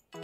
Hello,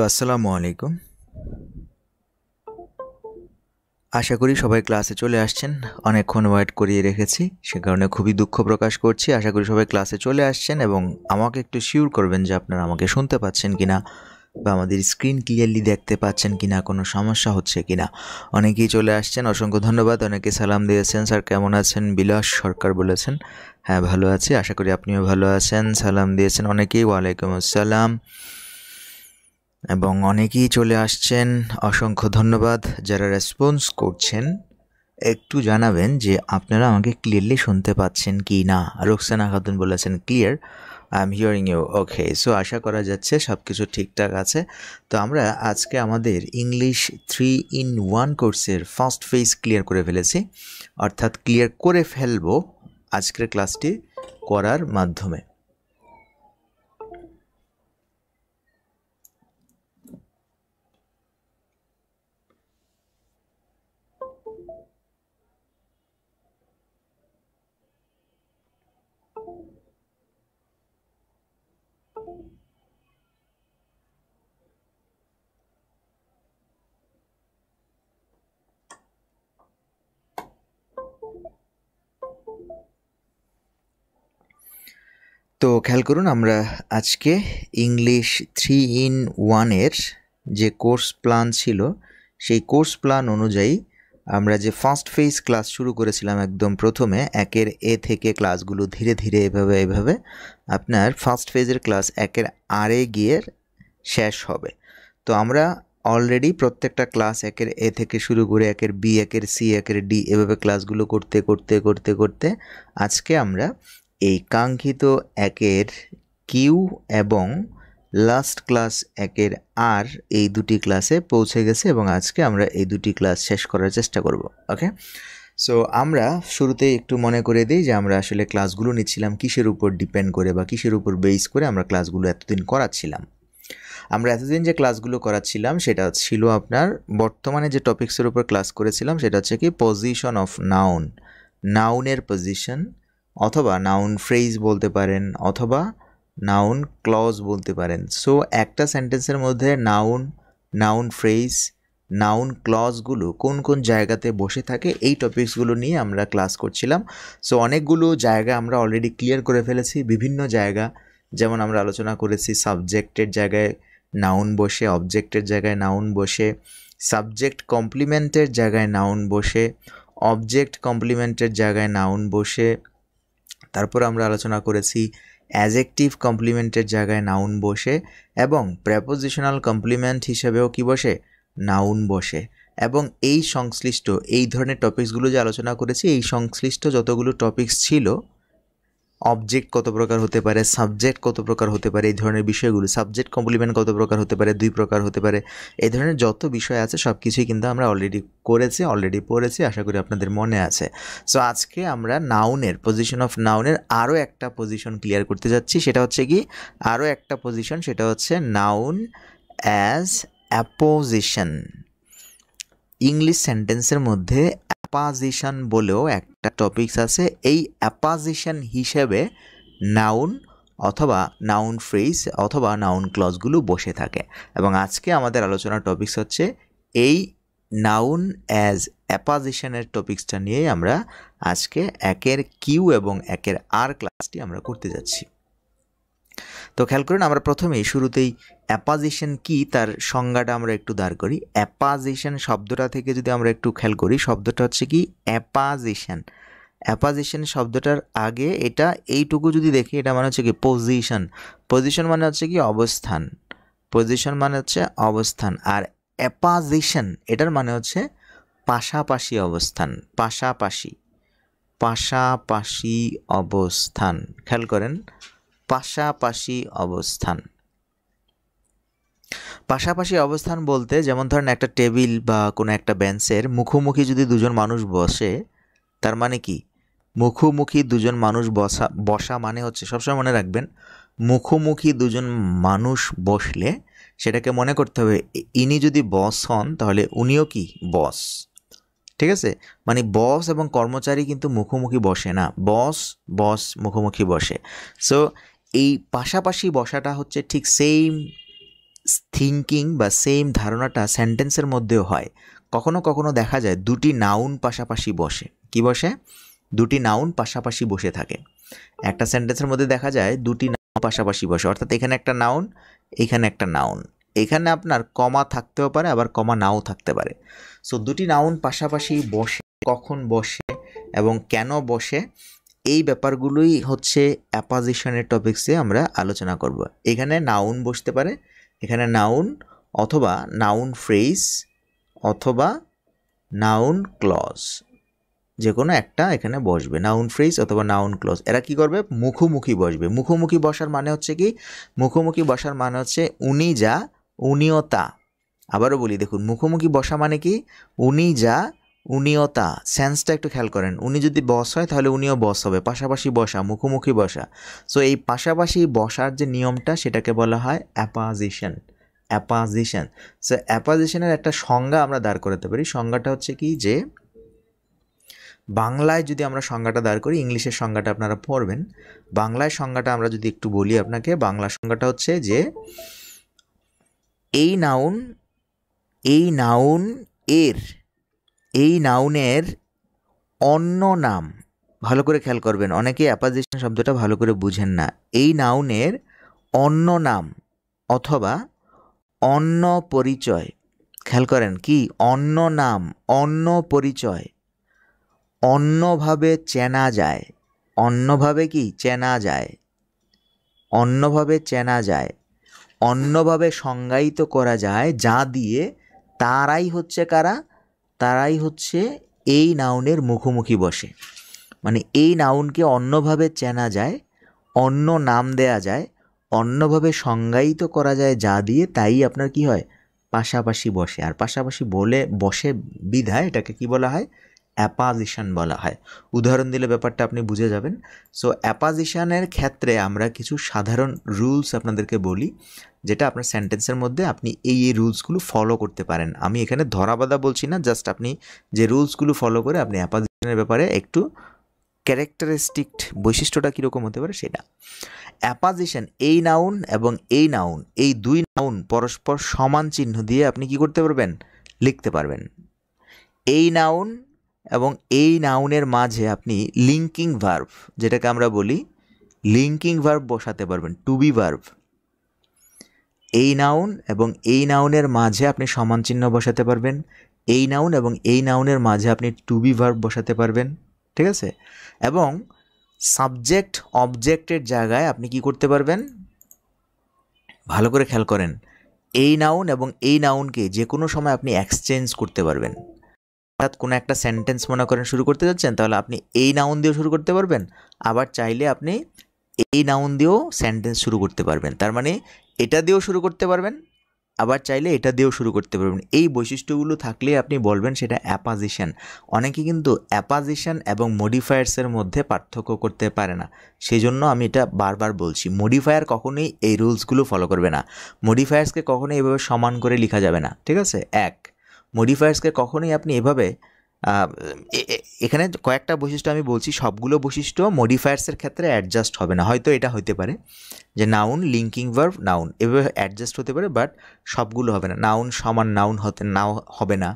আসসালামু আলাইকুম। আশা করি সবাই ক্লাসে চলে আসছেন। অনেকক্ষণ ওয়েট করিয়ে রেখেছি, সে কারণে খুবই দুঃখ প্রকাশ করছি। আশা করি সবাই ক্লাসে চলে আসছেন এবং আমাকে একটু শিওর করবেন যে আপনারা আমাকে শুনতে পাচ্ছেন কিনা বা আমাদের স্ক্রিন ক্লিয়ারলি দেখতে পাচ্ছেন কিনা, কোনো সমস্যা হচ্ছে কিনা। অনেকেই চলে আসছেন, অসংখ্য ধন্যবাদ। অনেকে সালাম দিয়েছেন, স্যার কেমন আছেন? বিলাস সরকার বলেছেন, হ্যাঁ ভালো আছি, আশা করি আপনিও ভালো আছেন। সালাম দিয়েছেন অনেকেই, ওয়ালাইকুম আসসালাম। এবং অনেকেই চলে আসছেন, অসংখ্য ধন্যবাদ। যারা রেসপন্স করছেন একটু জানাবেন যে আপনারা আমাকে ক্লিয়ারলি শুনতে পাচ্ছেন কি না। রোকসানা খাতুন বলেছেন clear, I am hearing you. Okay, so আশা করা যাচ্ছে সব কিছু ঠিকঠাক আছে। তো আমরা আজকে আমাদের ইংলিশ 3-in-1 কোর্সের ফার্স্ট ফেজ ক্লিয়ার করে ফেলেছি, অর্থাৎ ক্লিয়ার করে ফেলবো আজকের ক্লাসটি করার মাধ্যমে। তো খেয়াল করুন, আমরা আজকে ইংলিশ 3-in-1-এর যে কোর্স প্ল্যান ছিল সেই কোর্স প্ল্যান অনুযায়ী আমরা যে ফার্স্ট ফেজ ক্লাস শুরু করেছিলাম একদম প্রথমে, একের এ থেকে ক্লাসগুলো ধীরে ধীরে এভাবে আপনার ফার্স্ট ফেজের ক্লাস একের আরে গিয়ে শেষ হবে। তো আমরা অলরেডি প্রত্যেকটা ক্লাস একের এ থেকে শুরু করে একের বি, একের সি, একের ডি এভাবে ক্লাসগুলো করতে করতে করতে করতে আজকে আমরা এই কাঙ্ক্ষিত একের কিউ এবং লাস্ট ক্লাস একের আর এই দুটি ক্লাসে পৌঁছে গেছে এবং আজকে আমরা এই দুটি ক্লাস শেষ করার চেষ্টা করব। ওকে, সো আমরা শুরুতেই একটু মনে করে দিই যে আমরা আসলে ক্লাসগুলো নিচ্ছিলাম কিসের উপর ডিপেন্ড করে বা কিসের উপর বেস করে আমরা ক্লাসগুলো এতদিন করাচ্ছিলাম। আমরা এতদিন যে ক্লাসগুলো করাচ্ছিলাম সেটা ছিল আপনার বর্তমানে যে টপিক্সের উপর ক্লাস করেছিলাম সেটা হচ্ছে কি পজিশন অফ নাউন, নাউনের পজিশন, অথবা নাউন ফ্রেজ বলতে পারেন, অথবা নাউন ক্লজ বলতে পারেন। সো একটা সেন্টেন্সের মধ্যে নাউন, নাউন ফ্রেজ, নাউন ক্লজগুলো কোন কোন জায়গাতে বসে থাকে এই টপিকসগুলো নিয়ে আমরা ক্লাস করছিলাম। সো অনেকগুলো জায়গা আমরা অলরেডি ক্লিয়ার করে ফেলেছি। বিভিন্ন জায়গা যেমন আমরা আলোচনা করেছি সাবজেক্টের জায়গায় নাউন বসে, অবজেক্টের জায়গায় নাউন বসে, সাবজেক্ট কমপ্লিমেন্টের জায়গায় নাউন বসে, অবজেক্ট কমপ্লিমেন্টের জায়গায় নাউন বসে। তারপর আমরা আলোচনা করেছি অ্যাজেক্টিভ কমপ্লিমেন্টের জায়গায় নাউন বসে এবং প্রেপোজিশনাল কমপ্লিমেন্ট হিসেবেও কি বসে, নাউন বসে। এবং এই সংশ্লিষ্ট এই ধরনের টপিকসগুলো যে আলোচনা করেছি, এই সংশ্লিষ্ট যতগুলো টপিকস ছিল, অবজেক্ট কত প্রকার হতে পারে, সাবজেক্ট কত প্রকার হতে পারে, এই ধরনের বিষয়গুলো, সাবজেক্ট কমপ্লিমেন্ট কত প্রকার হতে পারে, 2 প্রকার হতে পারে, এই ধরনের যত বিষয় আছে সব কিছুই কিন্তু আমরা অলরেডি করেছি, অলরেডি পড়েছি, আশা করি আপনাদের মনে আছে। সো আজকে আমরা নাউনের পজিশন অফ নাউনের আরও একটা পজিশন ক্লিয়ার করতে যাচ্ছি। সেটা হচ্ছে কি আরও একটা পজিশন, সেটা হচ্ছে নাউন অ্যাজ অ্যাপোজিশন। ইংলিশ সেন্টেন্সের মধ্যে অ্যাপাজিশন বলেও একটা টপিকস আছে। এই অ্যাপাজিশন হিসেবে নাউন অথবা নাউন ফ্রেজ অথবা নাউন ক্লজগুলো বসে থাকে এবং আজকে আমাদের আলোচনার টপিকস হচ্ছে এই নাউন অ্যাজ অ্যাপাজিশনের টপিকসটা নিয়েই আমরা আজকে একের কিউ এবং একের আর ক্লাসটি আমরা করতে যাচ্ছি। তো তো খেয়াল করুন, আমরা প্রথমেই শুরুতেই অ্যাপাজিশন কি তার সংজ্ঞাটা আমরা একটু দাঁড় করি। অ্যাপাজিশন শব্দটা থেকে যদি আমরা একটু খেয়াল করি, শব্দটা হচ্ছে কি অ্যাপাজিশন। অ্যাপাজিশন শব্দটার আগে এটা এইটুকু যদি দেখি, এটা মানে হচ্ছে কি পজিশন। পজিশন মানে হচ্ছে কি অবস্থান, পজিশন মানে হচ্ছে অবস্থান। আর অ্যাপাজিশন এটার মানে হচ্ছে পাশাপাশি অবস্থান, পাশাপাশি, পাশাপাশি অবস্থান। খেয়াল করেন, পাশাপাশি অবস্থান। পাশাপাশি অবস্থান বলতে যেমন ধরেন একটা টেবিল বা কোনো একটা বেঞ্চের মুখোমুখি যদি দুজন মানুষ বসে, তার মানে কি মুখোমুখি দুজন মানুষ বসা মানে হচ্ছে, সবসময় মনে রাখবেন, মুখোমুখি দুজন মানুষ বসলে সেটাকে মনে করতে হবে ইনি যদি বস হন তাহলে উনিও কি বস। ঠিক আছে, মানে বস এবং কর্মচারী কিন্তু মুখোমুখি বসে না, বস বস মুখোমুখি বসে। সো এই পাশাপাশি বসাটা হচ্ছে ঠিক সেম থিঙ্কিং বা সেম ধারণাটা সেন্টেন্সের মধ্যেও হয়। কখনো কখনো দেখা যায় দুটি নাউন পাশাপাশি বসে। কি বসে? দুটি নাউন পাশাপাশি বসে থাকে। একটা সেন্টেন্সের মধ্যে দেখা যায় দুটি নাউন পাশাপাশি বসে, অর্থাৎ এখানে একটা নাউন, এখানে একটা নাউন। এখানে আপনার কমা থাকতেও পারে, আবার কমা নাও থাকতে পারে। সো দুটি নাউন পাশাপাশি বসে, কখন বসে এবং কেন বসে, এই ব্যাপারগুলোই হচ্ছে অ্যাপাজিশনের টপিক্সে আমরা আলোচনা করব। এখানে নাউন বসতে পারে, এখানে নাউন অথবা নাউন ফ্রেজ অথবা নাউন ক্লজ, যে কোনো একটা এখানে বসবে, নাউন ফ্রেজ অথবা নাউন ক্লজ। এরা কি করবে? মুখোমুখি বসবে। মুখোমুখি বসার মানে হচ্ছে কি, মুখোমুখি বসার মানে হচ্ছে উনি যা উনিও তা। আবারও বলি, দেখুন, মুখোমুখি বসা মানে কি উনি যা উনিও তা। সেন্সটা একটু খেয়াল করেন, উনি যদি বস হয় তাহলে উনিও বস হবে। পাশাপাশি বসা, মুখোমুখি বসা। সো এই পাশাপাশি বসার যে নিয়মটা সেটাকে বলা হয় অ্যাপাজিশন। অ্যাপাজিশন। সো অ্যাপাজিশনের একটা সংজ্ঞা আমরা দাঁড় করাতে পারি। সংজ্ঞাটা হচ্ছে কি, যে বাংলায় যদি আমরা সংজ্ঞাটা দাঁড় করি, ইংলিশের সংজ্ঞাটা আপনারা পড়বেন। বাংলায় সংজ্ঞাটা আমরা যদি একটু বলি আপনাকে, বাংলা সংজ্ঞাটা হচ্ছে যে এই নাউন, এই নাউন এর, এই নাউনের অন্য নাম। ভালো করে খেয়াল করবেন, অনেকে অ্যাপাজিশন শব্দটা ভালো করে বুঝেন না। এই নাউনের অন্য নাম অথবা অন্য পরিচয়। খেয়াল করেন, কি অন্য নাম, অন্য পরিচয়, অন্যভাবে চেনা যায়। অন্যভাবে কি চেনা যায়, অন্যভাবে চেনা যায়, অন্যভাবে সংজ্ঞায়িত করা যায়, যা দিয়ে তারাই হচ্ছে কারা, তারাই হচ্ছে এই নাউনের মুখোমুখি বসে। মানে এই নাউনকে অন্যভাবে চেনা যায়, অন্য নাম দেয়া যায়, অন্যভাবে সংজ্ঞায়িত করা যায়, যা দিয়ে তাই আপনার কি হয়, পাশাপাশি বসে। আর পাশাপাশি বসে বিধায় এটাকে কি বলা হয়, অ্যাপাজিশন বলা হয়। উদাহরণ দিলে ব্যাপারটা আপনি বুঝে যাবেন। সো অ্যাপাজিশনের ক্ষেত্রে আমরা কিছু সাধারণ রুলস আপনাদেরকে বলি, যেটা আপনার সেন্টেন্সের মধ্যে আপনি এই রুলসগুলো ফলো করতে পারেন। আমি এখানে ধরাবাধা বলছি না, জাস্ট আপনি যে রুলসগুলো ফলো করে আপনি অ্যাপাজিশনের ব্যাপারে একটু ক্যারেক্টারিস্টিক বৈশিষ্ট্যটা কীরকম হতে পারে সেটা। অ্যাপাজিশন, এই নাউন এবং এই নাউন, এই দুই নাউন পরস্পর সমান চিহ্ন দিয়ে আপনি কি করতে পারবেন, লিখতে পারবেন। এই নাউন এবং এই নাউনের মাঝে আপনি লিঙ্কিং ভার্ব, যেটাকে আমরা বলি লিঙ্কিং ভার্ব, বসাতে পারবেন, টু বি ভার্ব। এই নাউন এবং এই নাউনের মাঝে আপনি সমান চিহ্ন বসাতে পারবেন। এই নাউন এবং এই নাউনের মাঝে আপনি টু বি ভার্ব বসাতে পারবেন। ঠিক আছে? এবং সাবজেক্ট অবজেক্টের জায়গায় আপনি কি করতে পারবেন, ভালো করে খেয়াল করেন, এই নাউন এবং এই নাউনকে যে কোনো সময় আপনি এক্সচেঞ্জ করতে পারবেন। অর্থাৎ কোনো একটা সেন্টেন্স মনে করেন শুরু করতে যাচ্ছেন, তাহলে আপনি এই নাউন দিয়েও শুরু করতে পারবেন, আবার চাইলে আপনি এই নাউন দিয়েও সেন্টেন্স শুরু করতে পারবেন। তার মানে এটা দিয়েও শুরু করতে পারবেন, আবার চাইলে এটা দিয়েও শুরু করতে পারবেন। এই বৈশিষ্ট্যগুলো থাকলে আপনি বলবেন সেটা অ্যাপাজিশন। অনেকে কিন্তু অ্যাপাজিশন এবং মডিফায়ার্সের মধ্যে পার্থক্য করতে পারে না, সেই জন্য আমি এটা বারবার বলছি, মডিফায়ার কখনোই এই রুলসগুলো ফলো করবে না। মডিফায়ার্সকে কখনোই এভাবে সমান করে লেখা যাবে না। ঠিক আছে? মডিফায়ার্সকে কখনোই আপনি এভাবে, এখানে কয়েকটা বৈশিষ্ট্য আমি বলছি, সবগুলো বৈশিষ্ট্য মডিফায়ার্সের ক্ষেত্রে অ্যাডজাস্ট হবে না। হয়তো এটা হতে পারে, যে নাউন লিঙ্কিং ভার্ব নাউন এভাবে অ্যাডজাস্ট হতে পারে, বাট সবগুলো হবে না। নাউন সমান নাউন হতে নাও হবে না।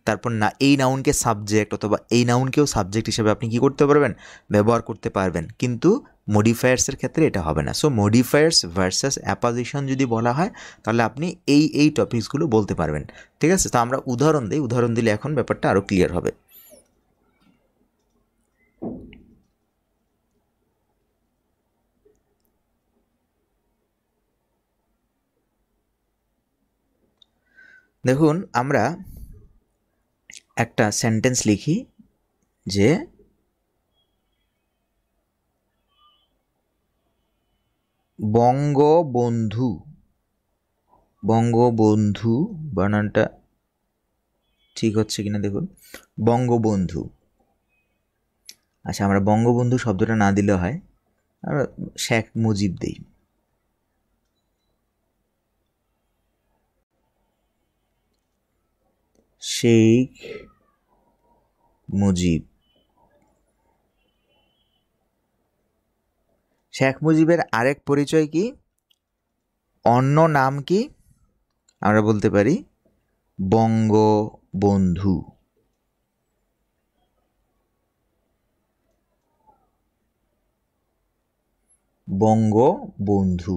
তারপর না এই নাউনকে সাবজেক্ট অথবা এই নাউনকেও সাবজেক্ট হিসেবে আপনি কি করতে পারবেন, ব্যবহার করতে পারবেন, কিন্তু মডিফায়ার্সের ক্ষেত্রে এটা হবে না। সো মডিফায়ার্স ভার্সাস অ্যাপোজিশন যদি বলা হয় তাহলে আপনি এই টপিকসগুলো বলতে পারবেন। ঠিক আছে, তো আমরা উদাহরণ দিই, উদাহরণ দিলে এখন ব্যাপারটা আরও ক্লিয়ার হবে। দেখুন আমরা একটা সেন্টেন্স লিখি যে বঙ্গবন্ধু, বঙ্গবন্ধু বানানটা ঠিক হচ্ছে কিনা দেখুন, বঙ্গবন্ধু। আচ্ছা, আমরা বঙ্গবন্ধু শব্দটা না দিলে হয়, আমরা শেখ মুজিব দিই। শেখ মুজিব। শেখ মুজিবের আরেক পরিচয় কি, অন্য নাম কি, আমরা বলতে পারি Bangabandhu. Bangabandhu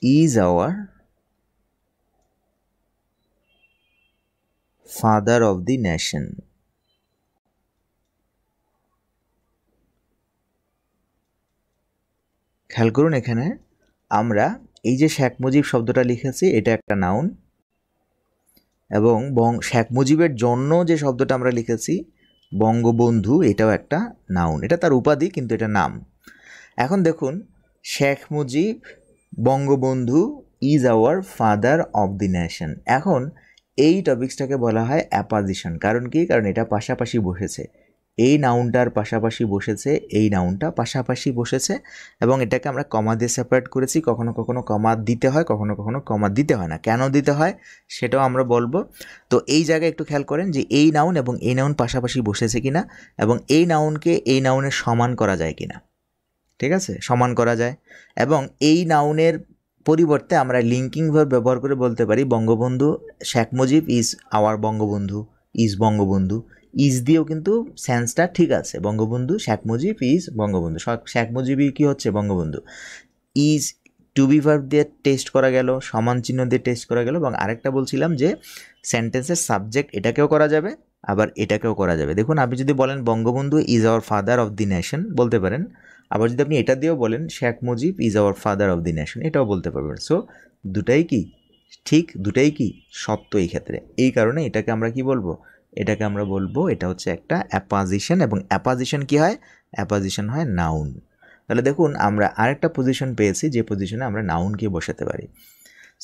is our father of the nation. খেয়াল করুন এখানে আমরা এই যে শেখ মুজিব শব্দটা লিখেছি এটা একটা নাউন, এবং শেখ মুজিবের জন্য যে শব্দটা আমরা লিখেছি বঙ্গবন্ধু এটাও একটা নাউন, এটা তার উপাধি কিন্তু এটা নাম। এখন দেখুন Sheikh Mujib Bangabandhu is our father of the nation. এখন এই টপিক্সটাকে বলা হয় অ্যাপোজিশন। কারণ কি, কারণ এটা পাশাপাশি বসেছে, এই নাউনটার পাশাপাশি বসেছে, এই নাউনটা পাশাপাশি বসেছে, এবং এটাকে আমরা কমা দিয়ে সেপারেট করেছি। কখনো কখনো কমা দিতে হয়, কখনো কখনো কমা দিতে হয় না। কেন দিতে হয় সেটাও আমরা বলবো। তো এই জায়গায় একটু খেয়াল করেন যে এই নাউন এবং এই নাউন পাশাপাশি বসেছে কিনা, এবং এই নাউনকে এই নাউনের সমান করা যায় কিনা। ঠিক আছে, সমান করা যায়, এবং এই নাউনের পরিবর্তে আমরা লিঙ্কিং ভার্ব ব্যবহার করে বলতে পারি Bangabandhu Sheikh Mujib is our Bangabandhu, is Bangabandhu. Is দিয়েও কিন্তু সেন্সটা ঠিক আছে, বঙ্গবন্ধু শেখ মুজিব ইজ বঙ্গবন্ধু, শেখ মুজিবই কি হচ্ছে Bangabandhu. Is to be verb দিয়ে টেস্ট করা গেল, সমান চিহ্ন দিয়ে টেস্ট করা গেল, এবং আরেকটা বলছিলাম যে সেন্টেন্সের সাবজেক্ট এটাকেও করা যাবে আবার এটাকেও করা যাবে। দেখুন আপনি যদি বলেন Bangabandhu is our father of the nation বলতে পারেন, আবার যদি আপনি এটা দিয়েও বলেন Sheikh Mujib is hour father of the nation এটাও বলতে পারবেন। সো দুটাই কি ঠিক, দুটাই কি সত্য এই ক্ষেত্রে। এই কারণে এটাকে আমরা কি বলবো, এটাকে আমরা বলবো এটা হচ্ছে একটা অ্যাপোজিশন, এবং অ্যাপোজিশন কি হয়, অ্যাপোজিশন হয় নাউন। তাহলে দেখুন আমরা আরেকটা পজিশন পেয়েছি যে পজিশনে আমরা নাউনকে বসাতে পারি।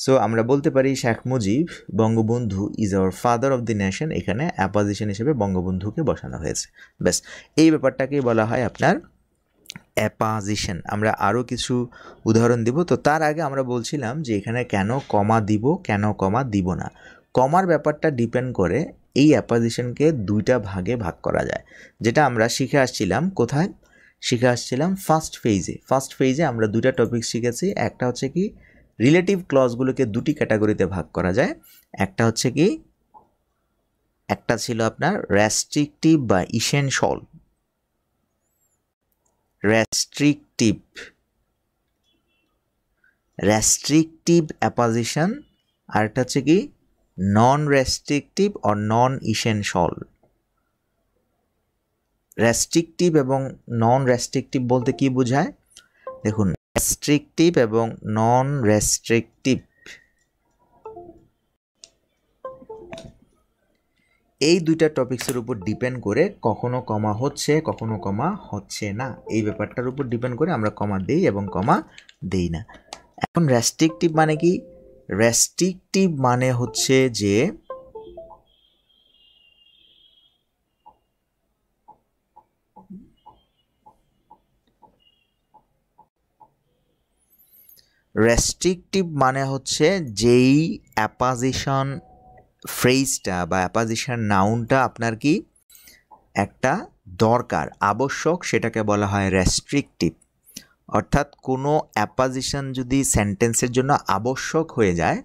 সো আমরা বলতে পারি Sheikh Mujib Bangabandhu is our father of the nation, এখানে অ্যাপোজিশন হিসেবে বঙ্গবন্ধুকে বসানো হয়েছে। ব্যাস, এই ব্যাপারটাকেই বলা হয় আপনার অ্যাপোজিশন। আমরা আরও কিছু উদাহরণ দিব। তো তার আগে আমরা বলছিলাম যে এখানে কেন কমা দিব, কেন কমা দিব না। কমার ব্যাপারটা ডিপেন্ড করে এই অ্যাপোজিশনকে দুইটা ভাগে ভাগ করা যায়, যেটা আমরা শিখে আসছিলাম। কোথায় শিখে আসছিলাম? ফার্স্ট ফেজে। ফার্স্ট ফেজে আমরা দুইটা টপিক শিখেছি। একটা হচ্ছে কি রিলেটিভ ক্লজগুলোকে দুটি ক্যাটাগরিতে ভাগ করা যায়। একটা হচ্ছে কি, একটা ছিল আপনার রেস্ট্রিকটিভ বা ইসেনশিয়াল, রেস্ট্রিকটিভ অ্যাপোজিশন, আর একটা হচ্ছে কি non restrictive or non essential. Restrictive এবং নন রেস্ট্রিকটিভ বলতে কি বোঝায়? দেখুন রেস্ট্রিকটিভ এবং নন রেস্ট্রিকটিভ এই দুইটা টপিক্সের উপর ডিপেন্ড করে কখনো কমা হচ্ছে, কখনো কমা হচ্ছে না। এই ব্যাপারটার উপর ডিপেন্ড করে আমরা কমা দেই এবং কমা দেই না। এখন রেস্ট্রিকটিভ মানে কি? রেস্ট্রিকটিভ মানে হচ্ছে যে যেই অ্যাপোজিশন ফ্রেজটা বা অ্যাপোজিশন নাউনটা আপনার কি একটা দরকার, আবশ্যক, সেটাকে বলা হয় রেস্ট্রিকটিভ। অর্থাৎ কোনো অ্যাপাজিশন যদি সেন্টেন্সের জন্য আবশ্যক হয়ে যায়,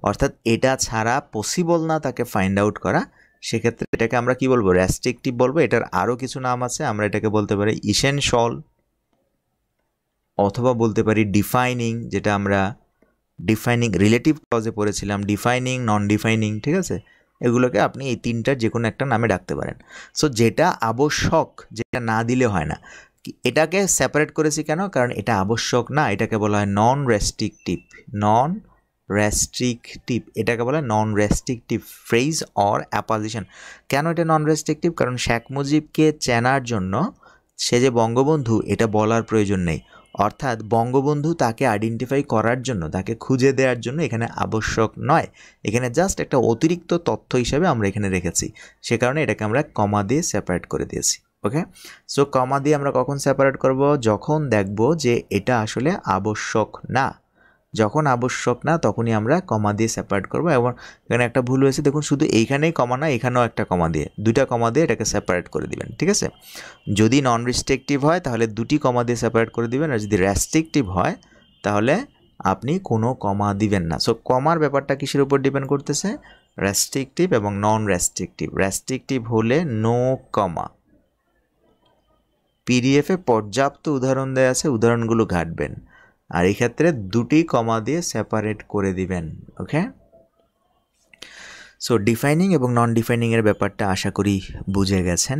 অর্থাৎ এটা ছাড়া পসিবল না তাকে ফাইন্ড আউট করা, সেক্ষেত্রে এটাকে আমরা কি বলবো? রেস্ট্রিকটিভ বলবো। এটার আরও কিছু নাম আছে, আমরা এটাকে বলতে পারি ইসেনশিয়াল, অথবা বলতে পারি ডিফাইনিং, যেটা আমরা ডিফাইনিং রিলেটিভ ক্লজে পড়েছিলাম, ডিফাইনিং, নন ডিফাইনিং, ঠিক আছে? এগুলোকে আপনি এই তিনটার যে কোনো একটা নামে ডাকতে পারেন। সো যেটা আবশ্যক, যেটা না দিলে হয় না, এটাকে সেপারেট করেছি কেন? কারণ এটা আবশ্যক না, এটাকে বলা হয় নন রেস্ট্রিকটিভ। নন রেস্ট্রিকটিভ, এটাকে বলা হয় নন রেস্ট্রিকটিভ ফ্রেজ অর অ্যাপাজিশন। কেন এটা নন রেস্ট্রিকটিভ? কারণ শেখ মুজিবকে চেনার জন্য, সে যে বঙ্গবন্ধু, এটা বলার প্রয়োজন নেই। অর্থাৎ বঙ্গবন্ধু তাকে আইডেন্টিফাই করার জন্য, তাকে খুঁজে দেওয়ার জন্য এখানে আবশ্যক নয়, এখানে জাস্ট একটা অতিরিক্ত তথ্য হিসেবে আমরা এখানে রেখেছি। সে কারণে এটাকে আমরা কমা দিয়ে সেপারেট করে দিয়েছি। ওকে, সো কমা দিয়ে আমরা কখন সেপারেট করব? যখন দেখব যে এটা আসলে আবশ্যক না। যখন আবশ্যক না তখনই আমরা কমা দিয়ে সেপারেট করব। এবং এখানে একটা ভুল হয়েছে, দেখুন, শুধু এইখানেই কমা না, এখানেও একটা কমা দিয়ে, দুইটা কমা দিয়ে এটাকে সেপারেট করে দিবেন, ঠিক আছে? যদি নন রেস্ট্রিকটিভ হয় তাহলে দুটি কমা দিয়ে সেপারেট করে দিবেন, আর যদি রেস্ট্রিকটিভ হয় তাহলে আপনি কোনো কমা দিবেন না। সো কমার ব্যাপারটা কিসের উপর ডিপেন্ড করতেছে? রেস্ট্রিকটিভ এবং নন রেস্ট্রিকটিভ। রেস্ট্রিকটিভ হলে নো কমা। পিডিএফে পর্যাপ্ত উদাহরণ দেওয়া আছে, উদাহরণগুলো ঘাটবেন, আর এই ক্ষেত্রে দুটি কমা দিয়ে সেপারেট করে দিবেন। ওকে, সো ডিফাইনিং এবং নন ডিফাইনিংয়ের ব্যাপারটা আশা করি বুঝে গেছেন।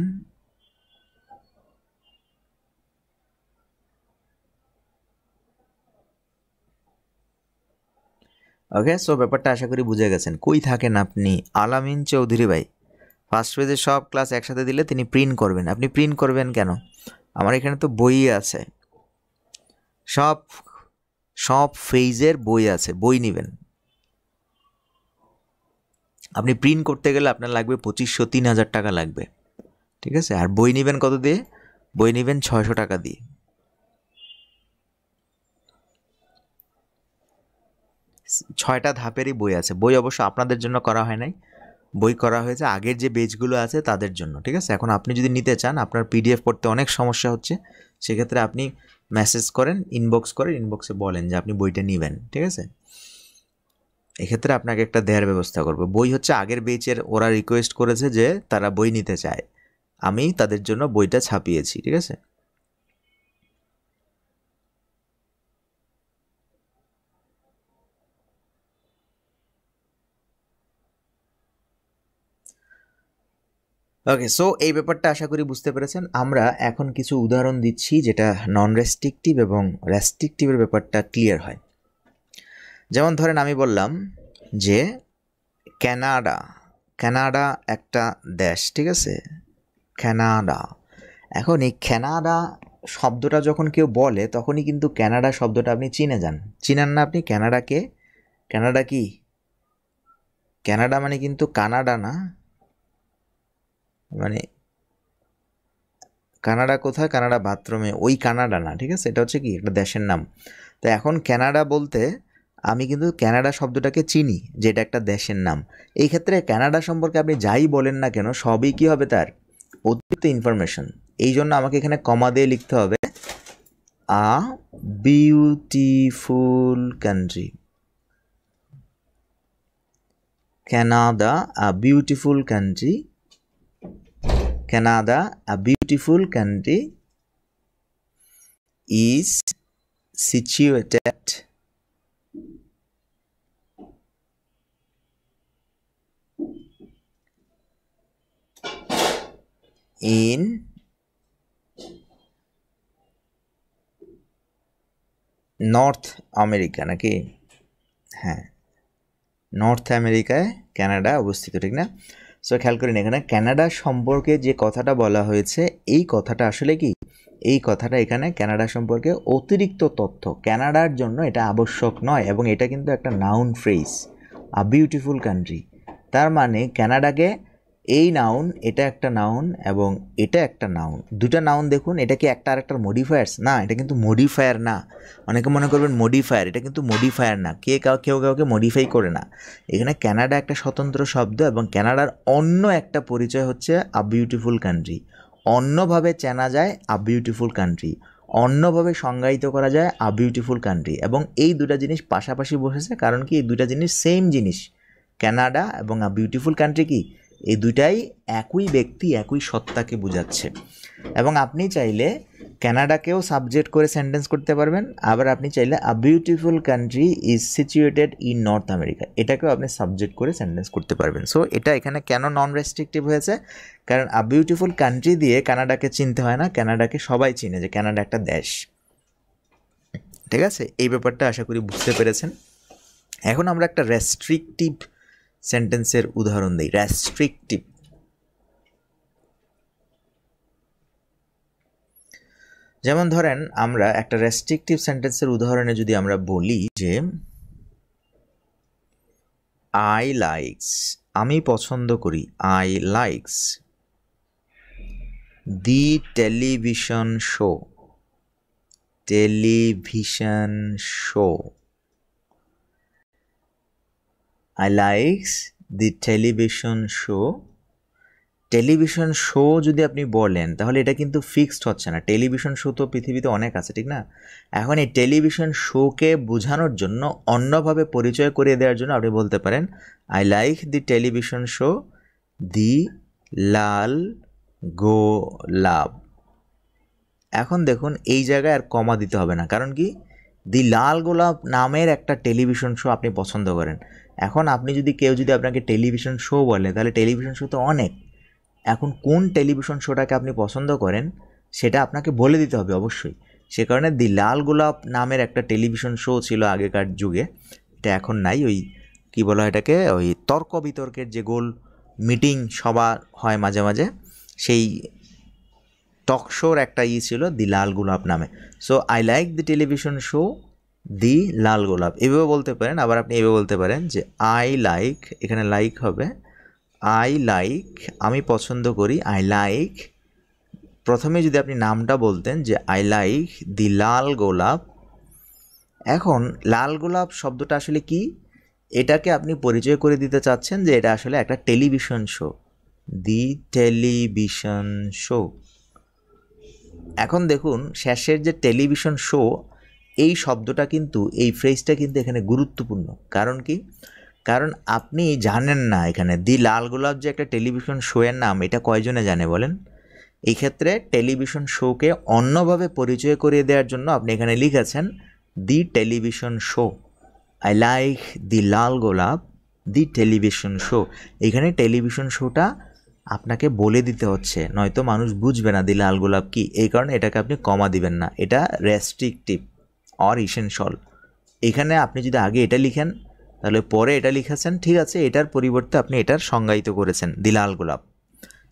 ওকে, সো ব্যাপারটা আশা করি বুঝে গেছেন। কই থাকেন আপনি? আলামিন চৌধুরী ভাই, ফার্স্ট পেজে সব ক্লাস একসাথে দিলে তিনি প্রিন্ট করবেন। আপনি প্রিন্ট করবেন কেন? আমার এখানে তো বই আছে, সব সব ফেজের বই আছে, বই নেবেন। আপনি প্রিন্ট করতে গেলে আপনার লাগবে 2500-3000 টাকা লাগবে, ঠিক আছে? আর বই নেবেন কত দিয়ে? বই নেবেন 600 টাকা দিয়ে। ছয়টা ধাপেরই বই আছে। বই অবশ্য আপনাদের জন্য করা হয় নাই, বই করা হয়েছে আগের যে বেচগুলো আছে তাদের জন্য, ঠিক আছে? এখন আপনি যদি নিতে চান, আপনার পিডিএফ পড়তে অনেক সমস্যা হচ্ছে, সেক্ষেত্রে আপনি মেসেজ করেন, ইনবক্স করেন, ইনবক্সে বলেন যে আপনি বইটা নেবেন, ঠিক আছে? এক্ষেত্রে আপনাকে একটা দেওয়ার ব্যবস্থা করবো। বই হচ্ছে আগের বেচের, ওরা রিকোয়েস্ট করেছে যে তারা বই নিতে চায়, আমি তাদের জন্য বইটা ছাপিয়েছি, ঠিক আছে? ওকে, সো এই ব্যাপারটা আশা করি বুঝতে পেরেছেন। আমরা এখন কিছু উদাহরণ দিচ্ছি যেটা নন রেস্ট্রিকটিভ এবং রেস্ট্রিকটিভের ব্যাপারটা ক্লিয়ার হয়। যেমন ধরেন আমি বললাম যে কানাডা, কানাডা একটা দেশ, ঠিক আছে? কানাডা। এখন এই কানাডা শব্দটা যখন কেউ বলে তখনই কিন্তু কানাডা শব্দটা আপনি চিনে যান, চিনেন না আপনি? কানাডাকে, কানাডা কি? কানাডা মানে কিন্তু কানাডা না, মানে কানাডা কোথায়? কানাডা বাথরুমে, ওই কানাডা না, ঠিক আছে? এটা হচ্ছে কি একটা দেশের নাম। তো এখন কানাডা বলতে আমি কিন্তু কানাডা শব্দটাকে চিনি যে এটা একটা দেশের নাম। এই ক্ষেত্রে কানাডা সম্পর্কে আপনি যাই বলেন না কেন, সবই কি হবে? তার অতিরিক্ত ইনফরমেশন। এই জন্য আমাকে এখানে কমা দিয়ে লিখতে হবে a beautiful country. Canada a beautiful country. Canada, a beautiful country, is situated in north America, নাকি? হ্যাঁ, নর্থ আমেরিকায় কানাডা অবস্থিত, ঠিক না? সো খেয়াল করেন, এখানে কানাডা সম্পর্কে যে কথাটা বলা হয়েছে, এই কথাটা আসলে কি? এই কথাটা এখানে কানাডা সম্পর্কে অতিরিক্ত তথ্য, কানাডার জন্য এটা আবশ্যক নয়, এবং এটা কিন্তু একটা noun phrase, a beautiful country. তার মানে কানাডাকে, এই নাউন, এটা একটা নাউন এবং এটা একটা নাউন, দুটা নাউন। দেখুন, এটা কি একটা আরেকটার মডিফায়ার্স? না, এটা কিন্তু মডিফায়ার না। অনেকে মনে করবেন মডিফায়ার, এটা কিন্তু মডিফায়ার না। কেউ কাউকে মডিফাই করে না। এখানে কানাডা একটা স্বতন্ত্র শব্দ, এবং কানাডার অন্য একটা পরিচয় হচ্ছে আ বিউটিফুল কান্ট্রি। অন্যভাবে চেনা যায় আ বিউটিফুল কান্ট্রি, অন্যভাবে সংজ্ঞায়িত করা যায় আ বিউটিফুল কান্ট্রি। এবং এই দুটা জিনিস পাশাপাশি বসেছে, কারণ কি এই দুটা জিনিস সেম জিনিস। কানাডা এবং আ বিউটিফুল কান্ট্রি কি এই দুটাই একই ব্যক্তি একই সত্তাকে বোঝাচ্ছে। এবং আপনি চাইলে কানাডাকেও সাবজেক্ট করে সেন্টেন্স করতে পারবেন, আবার আপনি চাইলে a beautiful country is situated in north America, এটাকেও আপনি সাবজেক্ট করে সেন্টেন্স করতে পারবেন। সো এটা এখানে কেন নন রেস্ট্রিকটিভ হয়েছে, কারণ আ বিউটিফুল কান্ট্রি দিয়ে কানাডাকে চিনতে হয় না, কানাডাকে সবাই চিনে যে কানাডা একটা দেশ। ঠিক আছে, এই ব্যাপারটা আশা করি বুঝতে পেরেছেন। এখন আমরা একটা রেস্ট্রিকটিভ সেন্টেন্সের উদাহরণ দিই। রেস্ট্রিকটিভ, যেমন ধরেন আমরা একটা রেস্ট্রিকটিভ সেন্টেন্সের উদাহরণে যদি আমরা বলি যে আই লাইকস, আমি পছন্দ করি, I likes the television show, television show, I likes the television show. Television show যদি আপনি বলেন তাহলে এটা কিন্তু ফিক্সড হচ্ছে না। টেলিভিশন শো তো পৃথিবীতে অনেক আছে, ঠিক না? এখন এই টেলিভিশন শোকে বোঝানোর জন্য, অন্যভাবে পরিচয় করিয়ে দেওয়ার জন্য আপনি বলতে পারেন I like the television show the Lal Golap. এখন দেখুন এই জায়গায় আর কমা দিতে হবে না, কারণ কি দি লাল গোলাপ নামের একটা টেলিভিশন শো আপনি পছন্দ করেন। এখন আপনি যদি কেউ যদি আপনাকে টেলিভিশন শো বলে তাহলে টেলিভিশন শো তো অনেক, এখন কোন টেলিভিশন শোটাকে আপনি পছন্দ করেন সেটা আপনাকে বলে দিতে হবে অবশ্যই। সে কারণে দি লাল গোলাপ নামের একটা টেলিভিশন শো ছিল আগেকার যুগে, এটা এখন নাই। ওই কী বলা হয় এটাকে, ওই তর্ক বিতর্কের যে গোল মিটিং সভা হয় মাঝে মাঝে, সেই টক শোর একটা ছিল দি লাল গোলাপ নামে। So I like the television show the Lal Golap, এভাবে বলতে পারেন। আবার আপনি এভাবে বলতে পারেন যে আই লাইক, এখানে লাইক হবে আই লাইক, আমি পছন্দ করি, আই লাইক, প্রথমে যদি আপনি নামটা বলতেন যে I like the Lal Golap. এখন লাল গোলাপ শব্দটা আসলে কি, এটাকে আপনি পরিচয় করে দিতে চাচ্ছেন যে এটা আসলে একটা টেলিভিশন শো, দি টেলিভিশন শো। এখন দেখুন শেষের যে টেলিভিশন শো, এই শব্দটা কিন্তু, এই ফ্রেজটা কিন্তু এখানে গুরুত্বপূর্ণ। কারণ কি, কারণ আপনি জানেন না এখানে দি লাল গোলাপ যে একটা টেলিভিশন শোয়ের নাম, এটা কয়জনে জানে বলেন? এই ক্ষেত্রে টেলিভিশন শোকে অন্যভাবে পরিচয় করিয়ে দেওয়ার জন্য আপনি এখানে লিখেছেন the television show, I like the Lal Golap the television show. এখানে টেলিভিশন শোটা আপনাকে বলে দিতে হচ্ছে, নয়তো মানুষ বুঝবে না দি লাল গোলাপ কি। এই কারণে এটাকে আপনি কমা দিবেন না, এটা রেস্ট্রিকটিভ অর ইসেনশিয়াল। এখানে আপনি যদি আগে এটা লিখেন তাহলে পরে এটা লিখেছেন, ঠিক আছে, এটার পরিবর্তে আপনি এটার সংজ্ঞায়িত করেছেন দি লাল গোলাপ।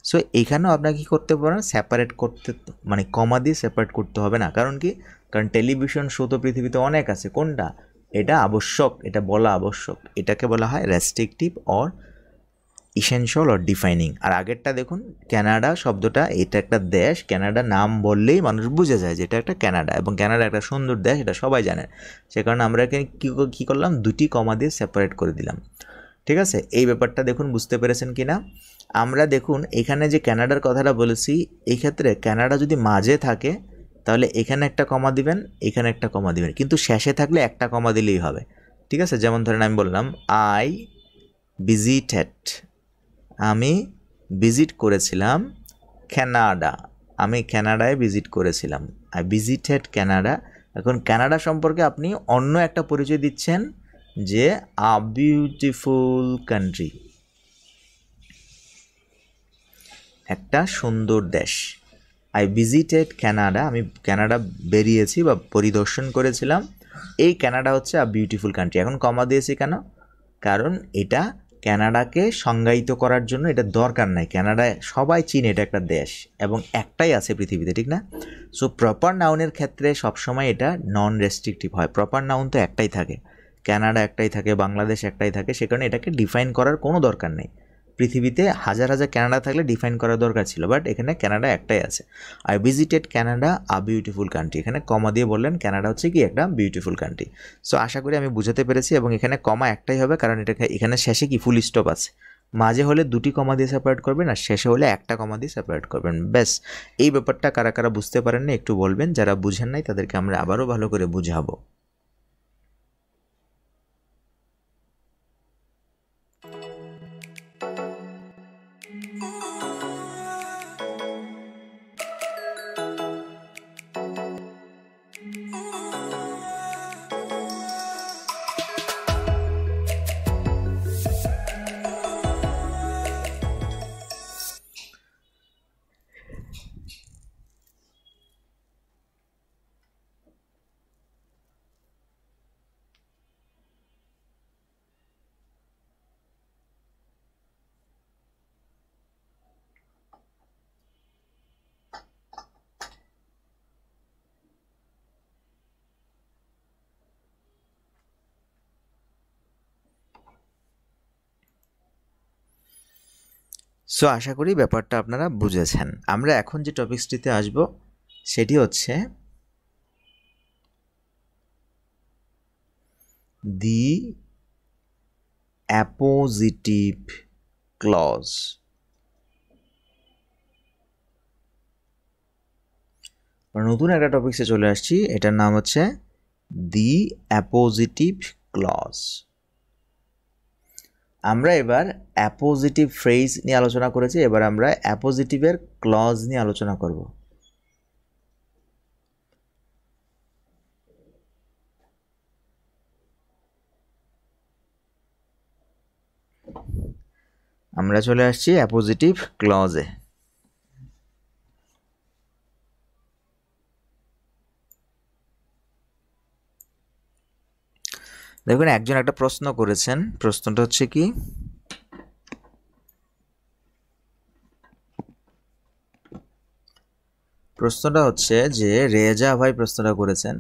সো এখানেও আপনাকে কী করতে পারেন, সেপারেট করতে, মানে কমা দিয়ে সেপারেট করতে হবে না। কারণ কি, কারণ টেলিভিশন শো তো পৃথিবীতে অনেক আছে, কোনটা এটা আবশ্যক, এটা বলা আবশ্যক, এটাকে বলা হয় restrictive or essential or defining. আর আগেরটা দেখুন কানাডা শব্দটা, এটা একটা দেশ, কানাডা নাম বললেই মানুষ বুঝে যায় যে এটা একটা কানাডা, এবং কানাডা একটা সুন্দর দেশ, এটা সবাই জানে। সে কারণে আমরা এখানে কী করলাম, দুটি কমা দিয়ে সেপারেট করে দিলাম। ঠিক আছে, এই ব্যাপারটা দেখুন বুঝতে পেরেছেন কি না? আমরা দেখুন এখানে যে কানাডার কথাটা বলেছি, এই ক্ষেত্রে কানাডা যদি মাঝে থাকে তাহলে এখানে একটা কমা দিবেন, এখানে একটা কমা দিবেন, কিন্তু শেষে থাকলে একটা কমা দিলেই হবে। ঠিক আছে, যেমন ধরেন আমি বললাম আই ভিজিটেড, আমি ভিজিট করেছিলাম কানাডা, আমি কানাডায় ভিজিট করেছিলাম, আই ভিজিটেড কানাডা। এখন কানাডা সম্পর্কে আপনি অন্য একটা পরিচয় দিচ্ছেন যে আ বিউটিফুল কান্ট্রি, একটা সুন্দর দেশ। আই ভিজিটেড কানাডা, আমি কানাডা বেরিয়েছি বা পরিদর্শন করেছিলাম, এই কানাডা হচ্ছে আ বিউটিফুল কান্ট্রি। এখন কমা দিয়েছি কেন, কারণ এটা কানাডাকে সংজ্ঞায়িত করার জন্য এটা দরকার নাই, কানাডায় সবাই চিনে এটা একটা দেশ এবং একটাই আছে পৃথিবীতে, ঠিক না? সো প্রপার নাউনের ক্ষেত্রে সবসময় এটা নন রেস্ট্রিকটিভ হয়। প্রপার নাউন তো একটাই থাকে, কানাডা একটাই থাকে, বাংলাদেশ একটাই থাকে, সে কারণে এটাকে ডিফাইন করার কোনো দরকার নেই। পৃথিবীতে হাজার হাজার কানাডা থাকলে ডিফাইন করার দরকার ছিল, বাট এখানে কানাডা একটাই আছে। I visited Canada a beautiful country, এখানে কমা দিয়ে বললেন কানাডা হচ্ছে কি একটা বিউটিফুল কান্ট্রি। সো আশা করি আমি বুঝাতে পেরেছি, এবং এখানে কমা একটাই হবে কারণ এটাকে এখানে শেষে কি ফুল স্টপ আছে, মাঝে হলে দুটি কমা দিয়ে সেপারেট করবেন, আর শেষে হলে একটা কমা দিয়ে সেপারেট করবেন, ব্যাস। এই ব্যাপারটা কারা কারা বুঝতে পারেন না একটু বলবেন, যারা বুঝেন নাই তাদেরকে আমরা আবারও ভালো করে বুঝাবো। সো আশা করি ব্যাপারটা আপনারা বুঝেছেন। আমরা এখন যে টপিকসটিতে আসব সেটি হচ্ছে দি অ্যাপোজিটিভ ক্লজ। নতুন একটা টপিকসে চলে আসছি, এটার নাম হচ্ছে দি অ্যাপোজিটিভ ক্লজ। আমরা এবার অ্যাপোজিটিভ ফ্রেজ নিয়ে আলোচনা করেছি, এবার আমরা অ্যাপোজিটিভের ক্লজ নিয়ে আলোচনা করব। আমরা চলে আসছি অ্যাপোজিটিভ ক্লজে। দেখুন, একজন একটা প্রশ্ন করেছেন, প্রশ্নটা হচ্ছে কি, প্রশ্নটা হচ্ছে যে রেজা ভাই প্রশ্নটা করেছেন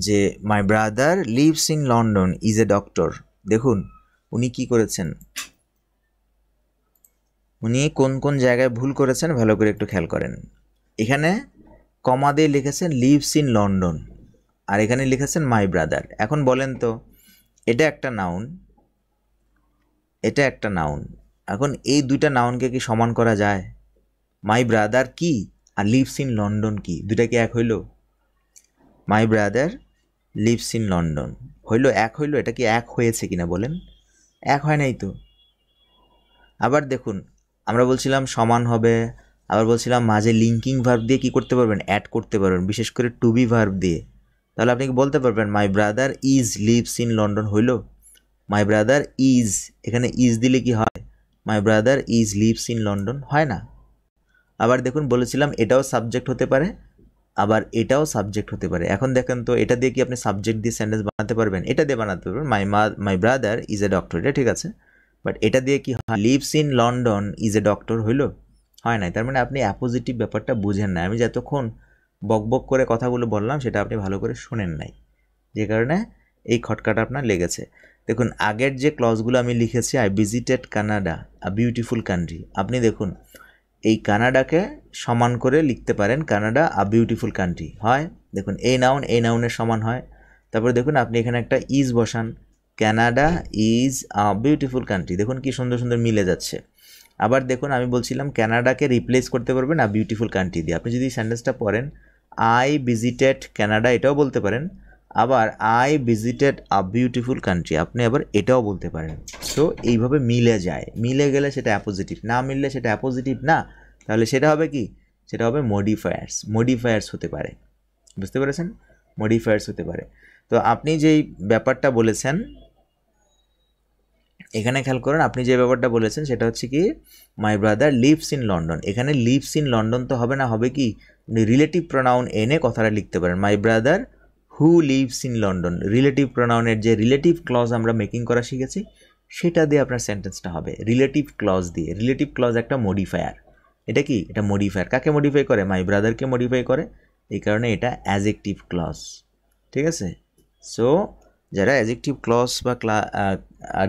যে my brother leaves in London is a doctor. দেখুন উনি কি করেছেন, উনি কোন কোন জায়গায় ভুল করেছেন ভালো করে একটু খেয়াল করেন। এখানে কমা দিয়ে লিখেছেন লিভস ইন লন্ডন, আর এখানে লিখেছেন মাই ব্রাদার। এখন বলেন তো, এটা একটা নাউন, এটা একটা নাউন, এখন এই দুইটা নাউনকে কি সমান করা যায়? মাই ব্রাদার কি আর লিভস ইন লন্ডন কি, দুইটা কি এক হইল? My brother leaves in London হইল এক হইল, এটা কি এক হয়েছে কিনা বলেন? এক হয় নাই তো। আবার দেখুন, আমরা বলছিলাম সমান হবে, আবার বলছিলাম মাঝে লিঙ্কিং ভার্ব দিয়ে কি করতে পারবেন, অ্যাড করতে পারবেন, বিশেষ করে টু বি ভার্ব দিয়ে। তাহলে আপনি কি বলতে পারবেন my brother is leaves in London হইল? মাই ব্রাদার ইজ, এখানে ইজ দিলে কি হয়? My brother is leaves in London হয় না। আবার দেখুন বলেছিলাম এটাও সাবজেক্ট হতে পারে, আবার এটাও সাবজেক্ট হতে পারে। এখন দেখেন তো, এটা দিয়ে কি আপনি সাবজেক্ট দিয়ে সেন্টেন্স বানাতে পারবেন? এটা দিয়ে বানাতে পারবেন, my brother is a doctor, এটা ঠিক আছে। বাট এটা দিয়ে কি হয়, leaves in London is a doctor হইল? হয় নাই। তার মানে আপনি অ্যাপোজিটিভ ব্যাপারটা বুঝেন না। আমি যতক্ষণ বকবক করে কথাগুলো বললাম সেটা আপনি ভালো করে শোনেন নাই, যে কারণে এই খটকাটা আপনার লেগেছে। দেখুন আগের যে ক্লজগুলো আমি লিখেছি, I visited Canada a beautiful country, আপনি দেখুন এই কানাডাকে সমান করে লিখতে পারেন কানাডা আ বিউটিফুল কান্ট্রি হয়। দেখুন এই নাউন এই নাউনের সমান হয়। তারপরে দেখুন আপনি এখানে একটা ইজ বসান, Canada is a beautiful country, দেখুন কি সুন্দর সুন্দর মিলে যাচ্ছে। আবার দেখুন আমি বলছিলাম কানাডাকে রিপ্লেস করতে পারবেন আ বিউটিফুল কান্ট্রি দিয়ে। আপনি যদি সেন্টেন্সটা পড়েন আই ভিজিটেড কানাডা এটাও বলতে পারেন, আবার I visited a beautiful country আপনি আবার এটাও বলতে পারেন। সো এইভাবে মিলে যায়, মিলে গেলে সেটা অ্যাপোজিটিভ, না মিললে সেটা অ্যাপোজিটিভ না। তাহলে সেটা হবে কি, সেটা হবে মডিফায়ার্স, মডিফায়ার্স হতে পারে। বুঝতে পেরেছেন? মডিফায়ার্স হতে পারে। তো আপনি যেই ব্যাপারটা বলেছেন এখানে খেয়াল করুন, আপনি যে ব্যাপারটা বলেছেন সেটা হচ্ছে কি my brother leaves in London, এখানে লিভস ইন লন্ডন তো হবে না, হবে কি আপনি রিলেটিভ প্রোনাউন এনে কথাটা লিখতে পারেন, my brother who lives in London. Relative প্রোনাউনের যে রিলেটিভ ক্লজ আমরা মেকিং করা শিখেছি সেটা দিয়ে আপনার সেন্টেন্সটা হবে, রিলেটিভ ক্লজ দিয়ে। রিলেটিভ ক্লজ একটা মডিফায়ার, এটা কি, এটা মডিফায়ার। কাকে মডিফাই করে? মাই ব্রাদারকে মডিফাই করে, এই কারণে এটা অ্যাজেক্টিভ ক্লজ। ঠিক আছে? সো যারা অ্যাজেক্টিভ ক্লজ বা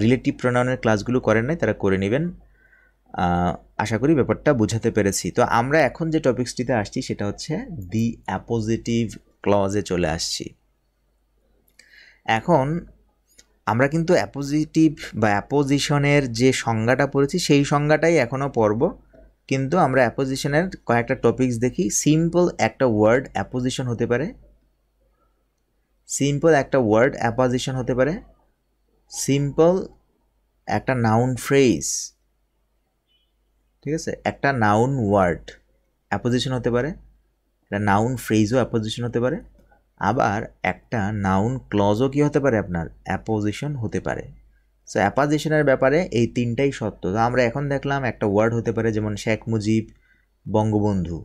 রিলেটিভ প্রোনাউনের ক্লাসগুলো করেন নাই তারা করে নেবেন। আশা করি ব্যাপারটা বোঝাতে পেরেছি। তো আমরা এখন যে টপিকসটিতে আসছি সেটা হচ্ছে দি অ্যাপোজিটিভ ক্লজে চলে আসছি। এখন আমরা কিন্তু অ্যাপোজিটিভ বা অ্যাপোজিশনের যে সংজ্ঞাটা পড়েছি সেই সংজ্ঞাটাই এখনও পড়ব, কিন্তু আমরা অ্যাপোজিশনের কয়েকটা টপিকস দেখি। সিম্পল একটা ওয়ার্ড অ্যাপোজিশন হতে পারে, সিম্পল একটা ওয়ার্ড অ্যাপোজিশন হতে পারে, সিম্পল একটা নাউন ফ্রেজ, ঠিক আছে, একটা নাউন ওয়ার্ড অ্যাপোজিশন হতে পারে, একটা নাউন ফ্রেজও অ্যাপোজিশন হতে পারে, আবার একটা নাউন ক্লজও কি হতে পারে আপনার অ্যাপোজিশন হতে পারে। সো অ্যাপোজিশনের ব্যাপারে এই তিনটাই সত্য। তো আমরা এখন দেখলাম একটা ওয়ার্ড হতে পারে যেমন শেখ মুজিব, বঙ্গবন্ধু,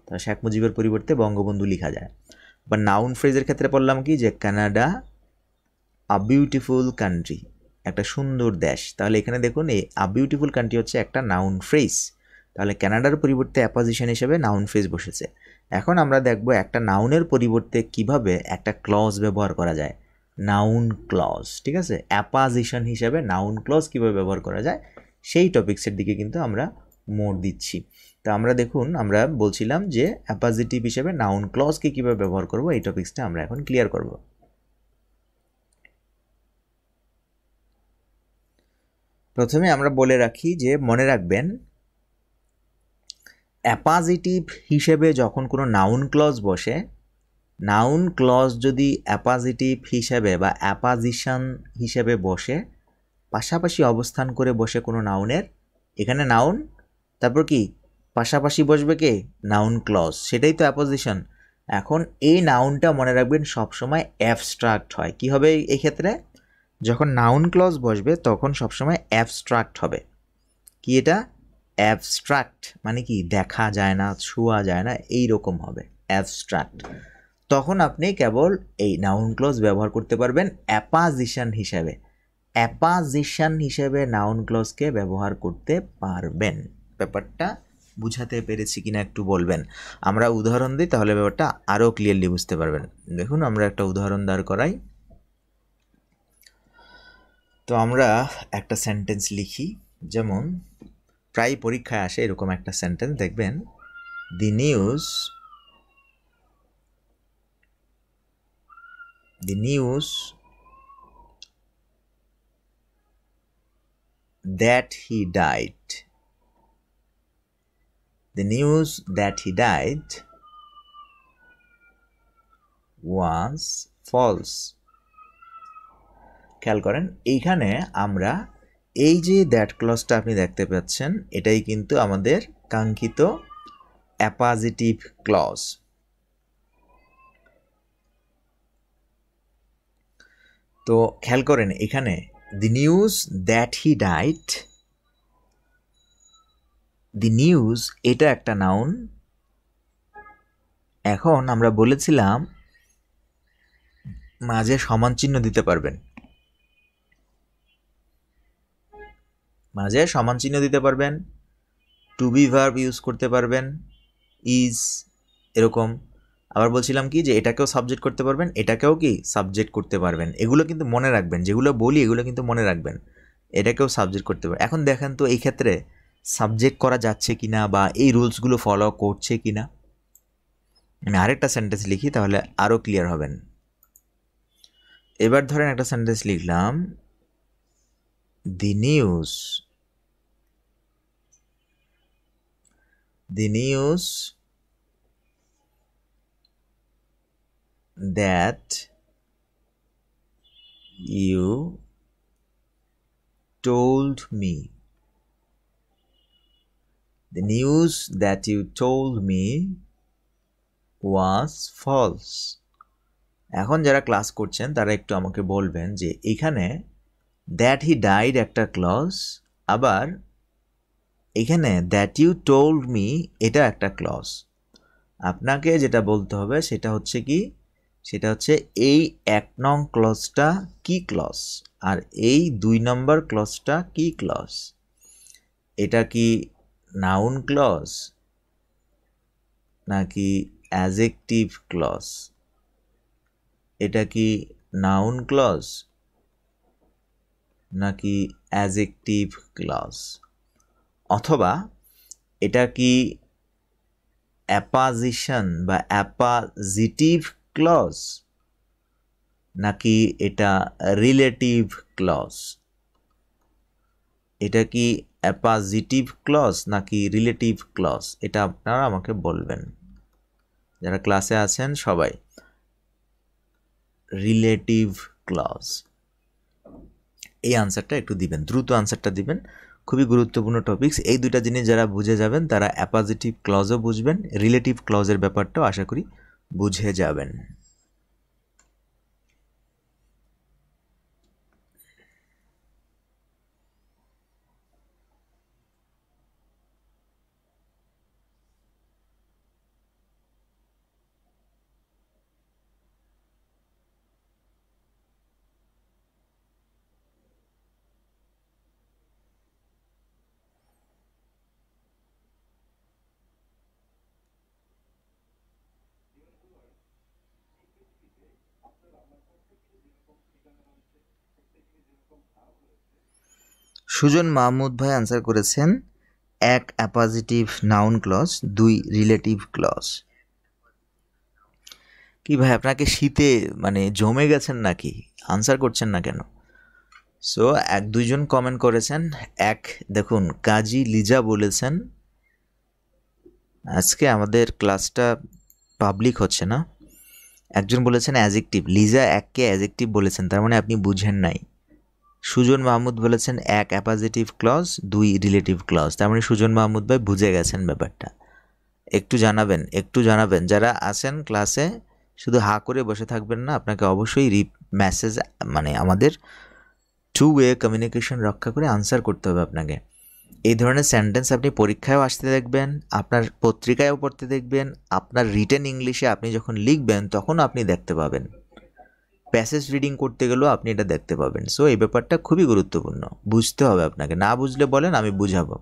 তা শেখ মুজিবের পরিবর্তে বঙ্গবন্ধু লেখা যায়। বা নাউন ফ্রেজের ক্ষেত্রে বললাম কি যে কানাডা আ বিউটিফুল কান্ট্রি, একটা সুন্দর দেশ। তাহলে এখানে দেখুন এই আ বিউটিফুল কান্ট্রি হচ্ছে একটা নাউন ফ্রেজ, তাহলে কানাডার পরিবর্তে অ্যাপোজিশন হিসেবে নাউন ফ্রেজ বসেছে। এখন আমরা দেখব একটা নাউনের পরিবর্তে কিভাবে একটা ক্লজ ব্যবহার করা যায়, নাউন ক্লজ, ঠিক আছে, অ্যাপোজিশন হিসেবে নাউন ক্লজ কীভাবে ব্যবহার করা যায় সেই টপিক্সের দিকে কিন্তু আমরা মোড় দিচ্ছি। তো আমরা দেখুন, আমরা বলছিলাম যে অ্যাপোজিটিভ হিসেবে নাউন ক্লজকে কীভাবে ব্যবহার করব, এই টপিক্সটা আমরা এখন ক্লিয়ার করব। প্রথমে আমরা বলে রাখি যে মনে রাখবেন অ্যাপোজিটিভ হিসেবে যখন কোনো নাউন ক্লজ বসে, নাউন ক্লজ যদি অ্যাপোজিটিভ হিসেবে বা অ্যাপোজিশন হিসেবে বসে, পাশাপাশি অবস্থান করে বসে কোনো নাউনের, এখানে নাউন তারপর কি পাশাপাশি বসবে কে, নাউন ক্লজ, সেটাই তো অ্যাপোজিশন। এখন এই নাউনটা মনে রাখবেন সবসময় অ্যাবস্ট্রাক্ট হয়। কি হবে এই ক্ষেত্রে, যখন নাউন ক্লজ বসবে তখন সবসময় অ্যাবস্ট্রাক্ট হবে। কি এটা, অ্যাবস্ট্রাক্ট মানে কি দেখা যায় না, ছোঁয়া যায় না, এই রকম হবে অ্যাবস্ট্রাক্ট। তখন আপনি কেবল এই নাউন ক্লজ ব্যবহার করতে পারবেন অ্যাপোজিশন হিসেবে, অ্যাপোজিশন হিসেবে নাউন ক্লজকে ব্যবহার করতে পারবেন। ব্যাপারটা বুঝাতে পেরেছি কিনা একটু বলবেন। আমরা উদাহরণ দিই তাহলে ব্যাপারটা আরও ক্লিয়ারলি বুঝতে পারবেন। দেখুন আমরা একটা উদাহরণ দাঁড় করাই। তো আমরা একটা সেন্টেন্স লিখি, যেমন প্রায় পরীক্ষায় আসে এরকম একটা সেন্টেন্স, দেখবেন দি news that he died, the news that he died was false. খেয়াল করেন এইখানে আমরা এই যে দ্যাট ক্লজটা আপনি দেখতে পাচ্ছেন, এটাই কিন্তু আমাদের কাঙ্ক্ষিত অ্যাপোজিটিভ ক্লজ। তো খেয়াল করেন এখানে দি news that he died, the news এটা একটা নাউন। এখন আমরা বলেছিলাম মাঝে সমান চিহ্ন দিতে পারবেন, মাঝে সমান চিহ্ন দিতে পারবেন, টু বি ভার্ব ইউজ করতে পারবেন, ইজ এরকম। আবার বলছিলাম কি যে এটাকেও সাবজেক্ট করতে পারবেন, এটাকেও কি সাবজেক্ট করতে পারবেন। এগুলো কিন্তু মনে রাখবেন, যেগুলো বলি এগুলো কিন্তু মনে রাখবেন, এটাকেও সাবজেক্ট করতে পারবেন। এখন দেখেন তো এই ক্ষেত্রে সাবজেক্ট করা যাচ্ছে কিনা বা এই রুলসগুলো ফলো করছে কিনা। আমি আরেকটা সেন্টেন্স লিখি তাহলে আরও ক্লিয়ার হবেন। এবার ধরেন একটা সেন্টেন্স লিখলাম, দি news that you told me, the news that you told me was false. এখন যারা ক্লাস করছেন তারা একটু আমাকে বলবেন যে এখানে দ্যাট হি ডাইড একটা ক্লজ, আবার এখানে দ্যাট ইউ টোল্ড মি এটা একটা ক্লজ। আপনাকে যেটা বলতে হবে সেটা হচ্ছে কি, সেটা হচ্ছে এই 1 নং ক্লজটা কি ক্লজ আর এই 2 নম্বর ক্লজটা কি ক্লজ। এটা কি নাউন ক্লজ নাকি অ্যাডজেক্টিভ ক্লজ, এটা কি নাউন ক্লজ নাকি অ্যাডজেক্টিভ ক্লজ, অথবা এটা কি অ্যাপোজিশন বা অ্যাপোজিটিভ ক্লজ নাকি এটা রিলেটিভ ক্লজ? এটা কি অ্যাপাজিটিভ ক্লজ নাকি রিলেটিভ ক্লজ? এটা আপনারা আমাকে বলবেন, যারা ক্লাসে আছেন সবাই। রিলেটিভ ক্লজ, এই আনসারটা একটু দিবেন, দ্রুত আনসারটা দিবেন, খুবই গুরুত্বপূর্ণ টপিকস। এই দুইটা জিনিস যারা বুঝে যাবেন তারা অ্যাপাজিটিভ ক্লজও বুঝবেন, রিলেটিভ ক্লজের ব্যাপারটাও আশা করি বুঝে যাবেন। সুজন মাহমুদ ভাই আনসার করেছেন 1 অ্যাপাজিটিভ নাউন ক্লজ, 2 রিলেটিভ ক্লজ। কি ভাই আপনাকে শীতে মানে জমে গেছেন নাকি, আনসার করছেন না কেন? সো 1-2 জন কমেন্ট করেছেন। দেখুন কাজী লিজা বলেছেন আজকে আমাদের ক্লাসটা পাবলিক হচ্ছে না। একজন বলেছেন অ্যাজেক্টিভ, লিজা 1কে অ্যাজেক্টিভ বলেছেন, তার মানে আপনি বুঝেন নাই। সুজন মাহমুদ বলেছেন 1 অ্যাপাজিটিভ ক্লজ, 2 রিলেটিভ ক্লজ, তার মানে সুজন মাহমুদ ভাই বুঝে গেছেন ব্যাপারটা। একটু জানাবেন যারা আছেন ক্লাসে, শুধু হা করে বসে থাকবেন না, আপনাকে অবশ্যই মেসেজ মানে আমাদের 2 ওয়ে কমিউনিকেশন রক্ষা করে আনসার করতে হবে আপনাকে। এই ধরনের সেন্টেন্স আপনি পরীক্ষায়ও আসতে দেখবেন, আপনার পত্রিকায়ও পড়তে দেখবেন, আপনার রিটেন ইংলিশে আপনি যখন লিখবেন তখন আপনি দেখতে পাবেন, প্যাসেজ রিডিং করতে গেলেও আপনি এটা দেখতে পাবেন। সো এই ব্যাপারটা খুবই গুরুত্বপূর্ণ, বুঝতে হবে আপনাকে, না বুঝলে বলেন আমি বুঝাবো।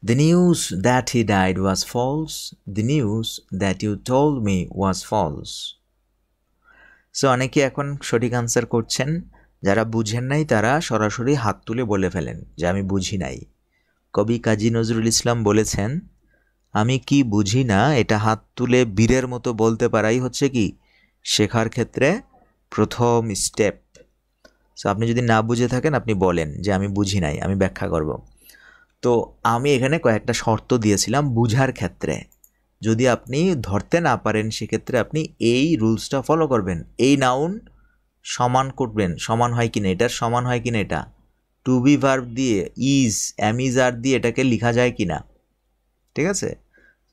The news that he died was false. The news that you told me was false. So অনেকে এখন সঠিক আনসার করছেন, যারা বুঝেন নাই তারা সরাসরি হাত তুলে বলে ফেলেন যে আমি বুঝি নাই। কবি কাজী নজরুল ইসলাম বলেছেন আমি কি বুঝি না, এটা হাত তুলে বীরের মতো বলতে পারাই হচ্ছে কি শেখার ক্ষেত্রে প্রথম স্টেপ। সো আপনি যদি না বুঝে থাকেন আপনি বলেন যে আমি বুঝি নাই, আমি ব্যাখ্যা করব। তো আমি এখানে কয়েকটা শর্ত দিয়েছিলাম বুঝার ক্ষেত্রে, যদি আপনি ধরতে না পারেন সেক্ষেত্রে আপনি এই রুলসটা ফলো করবেন। এই নাউন সমান করবেন, সমান হয় কিনা, এটার সমান হয় কিনা, এটা টু বি ভার্ব দিয়ে ইজ অ্যামিজার দিয়ে এটাকে লেখা যায় কিনা, ঠিক আছে।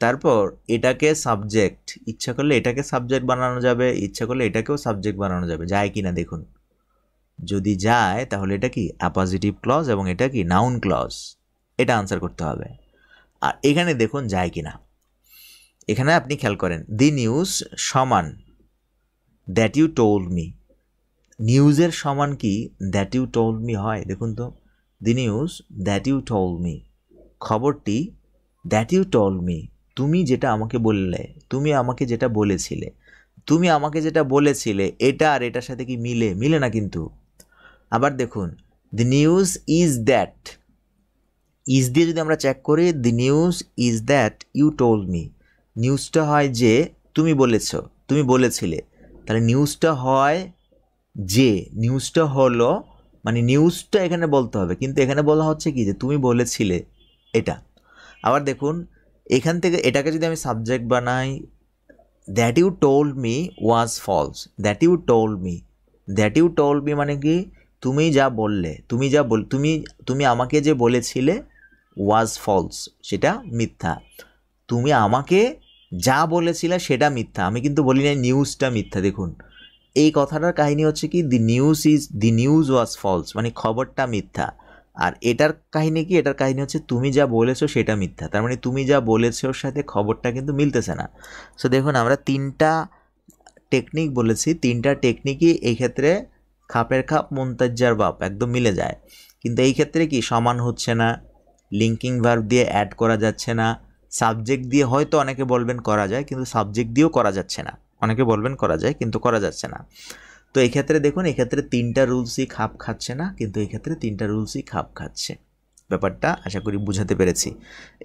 তারপর এটাকে সাবজেক্ট, ইচ্ছা করলে এটাকে সাবজেক্ট বানানো যাবে, ইচ্ছা করলে এটাকেও সাবজেক্ট বানানো যাবে, যায় কিনা দেখুন। যদি যায় তাহলে এটা কি অ্যাপোজিটিভ ক্লজ এবং এটা কি নাউন ক্লজ, এটা আনসার করতে হবে। আর এখানে দেখুন যায় কিনা, এখানে আপনি খেয়াল করেন দি নিউজ সমান দ্যাট ইউ টোল্ড মি, নিউজের সমান কি দ্যাট ইউ টোল্ড মি হয়? দেখুন তো, the news that you told me, খবরটি দ্যাট ইউ টোল্ড মি, তুমি যেটা আমাকে বললে, তুমি আমাকে যেটা বলেছিলে, তুমি আমাকে যেটা বলেছিলে এটা আর এটার সাথে কি মিলে না কিন্তু। আবার দেখুন the news is that, is দিয়ে যদি আমরা চেক করি the news is that you told me, নিউজটা হয় যে তুমি বলেছো, তুমি বলেছিলে, তাহলে নিউজটা হয় যে, নিউজটা হলো মানে নিউজটা এখানে বলতে হবে, কিন্তু এখানে বলা হচ্ছে কি যে তুমি বলেছিলে এটা। আবার দেখুন এখান থেকে এটাকে যদি আমি সাবজেক্ট বানাই, that you told me was false, that you told me, that you told me মানে কি তুমি যা বললে, তুমি আমাকে যে বলেছিলে ওয়াজ ফলস, সেটা মিথ্যা। তুমি আমাকে যা বলেছিলে সেটা মিথ্যা, আমি কিন্তু বলি না নিউজটা মিথ্যা। দেখুন এই কথাটার কাহিনী হচ্ছে কি দি নিউজ ওয়াজ ফলস মানে খবরটা মিথ্যা, আর এটার কাহিনী কি, এটার কাহিনী হচ্ছে তুমি যা বলেছো সেটা মিথ্যা, তার মানে তুমি যা বলেছো সাথে খবরটা কিন্তু মিলতেছে না। সো দেখুন আমরা 3টা টেকনিক বলেছি, 3টা টেকনিকই এই ক্ষেত্রে খাপের খাপ মুনতাজ্জার বাপ একদম মিলে যায়, কিন্তু এই ক্ষেত্রে কি সমান হচ্ছে না, লিঙ্কিং ভার্ব দিয়ে অ্যাড করা যাচ্ছে না, সাবজেক্ট দিয়ে হয়তো অনেকে বলবেন করা যায় কিন্তু সাবজেক্ট দিয়েও করা যাচ্ছে না, অনেকে বলবেন করা যায় কিন্তু করা যাচ্ছে না। তো এই ক্ষেত্রে দেখুন এক্ষেত্রে 3টা রুলসই খাপ খাচ্ছে না, কিন্তু এই ক্ষেত্রে 3টা রুলসই খাপ খাচ্ছে। ব্যাপারটা আশা করি বুঝাতে পেরেছি,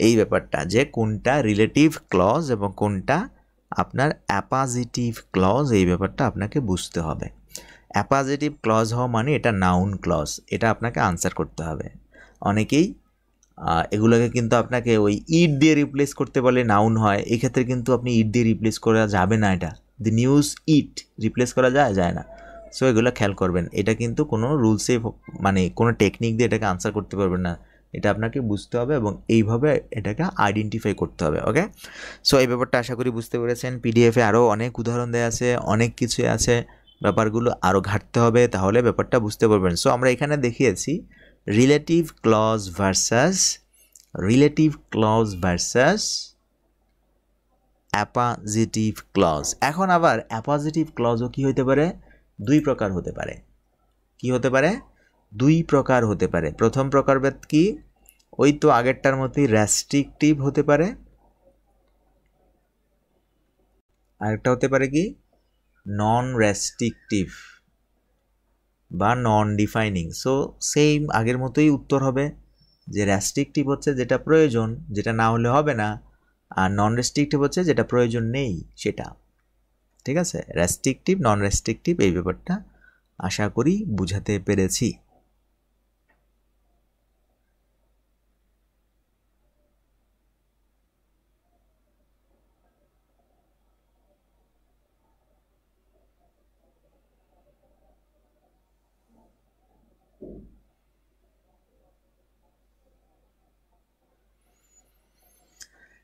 এই ব্যাপারটা যে কোনটা রিলেটিভ ক্লজ এবং কোনটা আপনার অ্যাপাজিটিভ ক্লজ, এই ব্যাপারটা আপনাকে বুঝতে হবে। অ্যাপাজিটিভ ক্লজ হওয়া মানে এটা নাউন ক্লজ, এটা আপনাকে আনসার করতে হবে। অনেকেই এগুলোকে কিন্তু আপনাকে ওই ইট দিয়ে রিপ্লেস করতে বলে নাউন হয়, এক্ষেত্রে কিন্তু আপনি ইট দিয়ে রিপ্লেস করা যাবে না। এটা দি নিউজ ইট রিপ্লেস করা যায় না। সো এগুলো খেয়াল করবেন, এটা কিন্তু কোনো রুলসে মানে কোনো টেকনিক দিয়ে এটাকে আনসার করতে পারবেন না, এটা আপনাকে বুঝতে হবে এবং এইভাবে এটাকে আইডেন্টিফাই করতে হবে। ওকে, সো এই ব্যাপারটা আশা করি বুঝতে পেরেছেন। পিডিএফে আরও অনেক উদাহরণ দেওয়া আছে, অনেক কিছু আছে, ব্যাপারগুলো আরও ঘাটতে হবে, তাহলে ব্যাপারটা বুঝতে পারবেন। সো আমরা এখানে দেখিয়েছি রিলেটিভ ক্লজ ভার্সাস অ্যাপাজিটিভ ক্লজ। এখন আবার অ্যাপাজিটিভ ক্লজও কি হতে পারে? দুই প্রকার হতে পারে। কি হতে পারে? দুই প্রকার হতে পারে। প্রথম প্রকারভেদ কি? ওই তো আগেরটার মতোই রেস্ট্রিকটিভ হতে পারে, আরেকটা হতে পারে কি নন রেস্ট্রিকটিভ বা নন ডিফাইনিং। সো সেম আগের মতোই উত্তর হবে যে রেস্ট্রিকটিভ হচ্ছে যেটা প্রয়োজন, যেটা না হলে হবে না, আর নন রেস্ট্রিকটিভ হচ্ছে যেটা প্রয়োজন নেই সেটা। ঠিক আছে, রেস্ট্রিকটিভ নন রেস্ট্রিকটিভ এই ব্যাপারটা আশা করি বুঝাতে পেরেছি।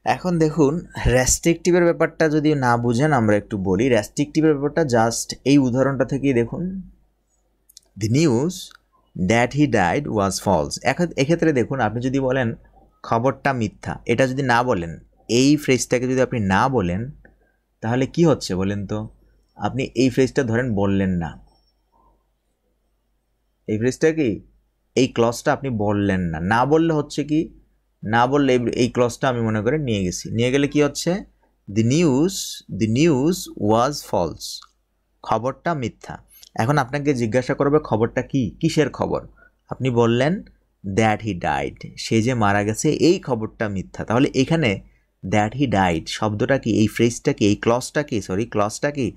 এখন দেখুন রেস্ট্রিকটিভের ব্যাপারটা যদি না বুঝেন আমরা একটু বলি। রেস্ট্রিকটিভের ব্যাপারটা জাস্ট এই উদাহরণটা থেকেই দেখুন, the news that he died was false. এক্ষেত্রে দেখুন আপনি যদি বলেন খবরটা মিথ্যা, এটা যদি না বলেন, এই ফ্রেজটাকে যদি আপনি না বলেন তাহলে কি হচ্ছে বলেন তো? আপনি এই ফ্রেজটা ধরেন বললেন না, এই ফ্রেজটা কি, এই ক্লজটা আপনি বললেন না, না বললে হচ্ছে কি, না বললে এই ক্লজটা আমি মনে করে নিয়ে গেছি, নিয়ে গেলে কি হচ্ছে, দি নিউজ ওয়াজ ফলস, খবরটা মিথ্যা। এখন আপনাকে জিজ্ঞাসা করবে খবরটা কি, কিসের খবর? আপনি বললেন দ্যাট হি ডাইড, সে যে মারা গেছে, এই খবরটা মিথ্যা। তাহলে এখানে দ্যাট হি ডাইড শব্দটা কি, এই ফ্রেজটা কি, এই ক্লজটা কি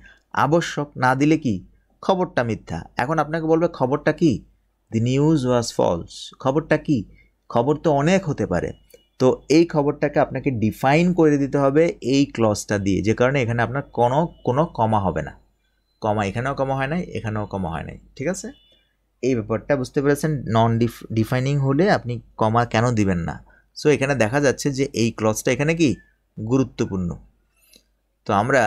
আবশ্যক, না দিলে কি খবরটা মিথ্যা। এখন আপনাকে বলবে খবরটা কি, দি নিউজ ওয়াজ ফলস, খবরটা কি, খবর তো অনেক হতে পারে, তো এই খবরটাকে আপনাকে ডিফাইন করে দিতে হবে এই ক্লজটা দিয়ে, যে কারণে এখানে আপনার কোনো কমা হবে না, কমা এখানেও কমা হয় নাই, এখানেও কমা হয় নাই। ঠিক আছে, এই ব্যাপারটা বুঝতে পেরেছেন। নন ডিফাইনিং হলে আপনি কমা কেন দিবেন না। সো এখানে দেখা যাচ্ছে যে এই ক্লজটা এখানে কি গুরুত্বপূর্ণ। তো আমরা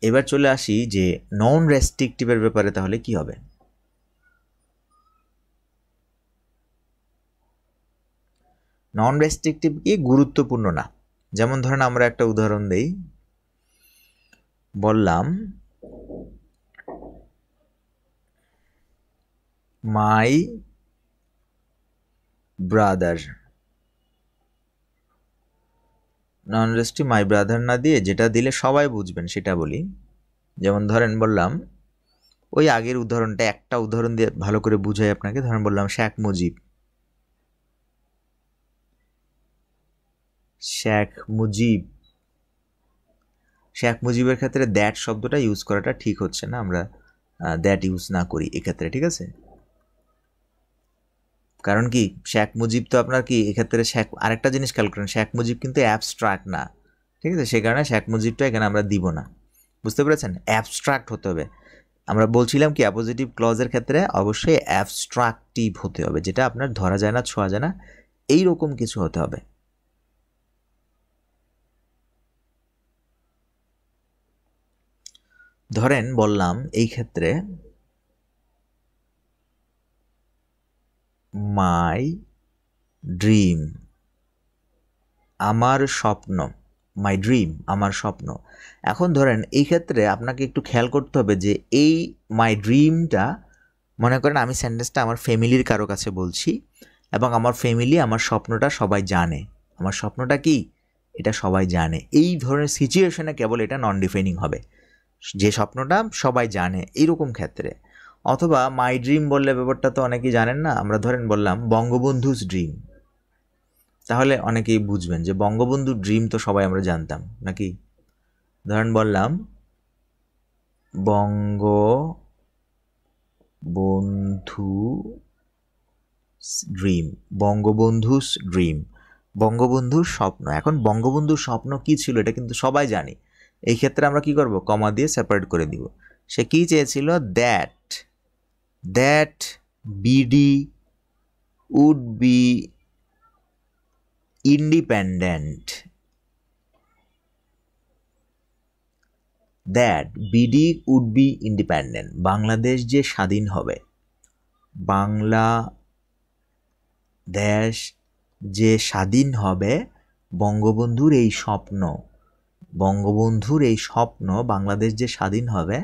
এবার চলে আসি যে নন রেস্ট্রিকটিভের ব্যাপারে, তাহলে কি হবে? নন রেস্ট্রিকটিভ কি গুরুত্বপূর্ণ না। যেমন ধরেন আমরা একটা উদাহরণ দেই, বললাম my brother, non restrictive my brother না দিয়ে যেটা দিলে সবাই বুঝবেন সেটা বলি। যেমন ধরেন বললাম, ওই আগের উদাহরণটা একটা উদাহরণ দিয়ে ভালো করে বুঝাই আপনাকে। ধরেন বললাম শেখ মুজিবের ক্ষেত্রে দ্যাট শব্দটা ইউজ করাটা ঠিক হচ্ছে না, আমরা দ্যাট ইউজ না করি এক্ষেত্রে। ঠিক আছে, কারণ কি শেখ মুজিব তো আপনার কি এক্ষেত্রে আরেকটা জিনিস খেয়াল করেন, শেখ মুজিব কিন্তু অ্যাবস্ট্রাক্ট না। ঠিক আছে, সেই কারণে শেখ মুজিবটা এখানে আমরা দিব না। বুঝতে পেরেছেন, অ্যাবস্ট্রাক্ট হতে হবে। আমরা বলছিলাম কি অ্যাপোজিটিভ ক্লজের ক্ষেত্রে অবশ্যই অ্যাবস্ট্রাকটিভ হতে হবে, যেটা আপনার ধরা যায় না, ছোঁয়া যায় না, এইরকম কিছু হতে হবে। ধরেন বললাম এই ক্ষেত্রে মাই ড্রিম, আমার স্বপ্ন, মাই ড্রিম আমার স্বপ্ন। এখন ধরেন এই ক্ষেত্রে আপনাকে একটু খেয়াল করতে হবে যে এই মাই ড্রিমটা, মনে করেন আমি সেন্টেন্সটা আমার ফ্যামিলির কারো কাছে বলছি এবং আমার ফ্যামিলি আমার স্বপ্নটা সবাই জানে, আমার স্বপ্নটা কি এটা সবাই জানে, এই ধরনের সিচুয়েশনে কেবল এটা নন ডিফাইনিং হবে, যে স্বপ্নটা সবাই জানে এইরকম ক্ষেত্রে। অথবা মাই ড্রিম বললে ব্যাপারটা তো অনেকেই জানেন না, আমরা ধরেন বললাম বঙ্গবন্ধুস ড্রিম, তাহলে অনেকেই বুঝবেন যে বঙ্গবন্ধুর ড্রিম তো সবাই আমরা জানতাম নাকি। ধরেন বললাম বঙ্গবন্ধু ড্রিম, বঙ্গবন্ধুস ড্রিম, বঙ্গবন্ধুর স্বপ্ন। এখন বঙ্গবন্ধুর স্বপ্ন কি ছিল এটা কিন্তু সবাই জানি। এই ক্ষেত্রে আমরা কি করব, কমা দিয়ে সেপারেট করে দিব। সে কি চেয়েছিল, that BD would be independent, that BD would be independent, Bangladesh যে স্বাধীন হবে, বাংলাদেশ যে স্বাধীন হবে, বঙ্গবন্ধুর এই স্বপ্ন, বঙ্গবন্ধুর এই স্বপ্ন বাংলাদেশ যে স্বাধীন হবে,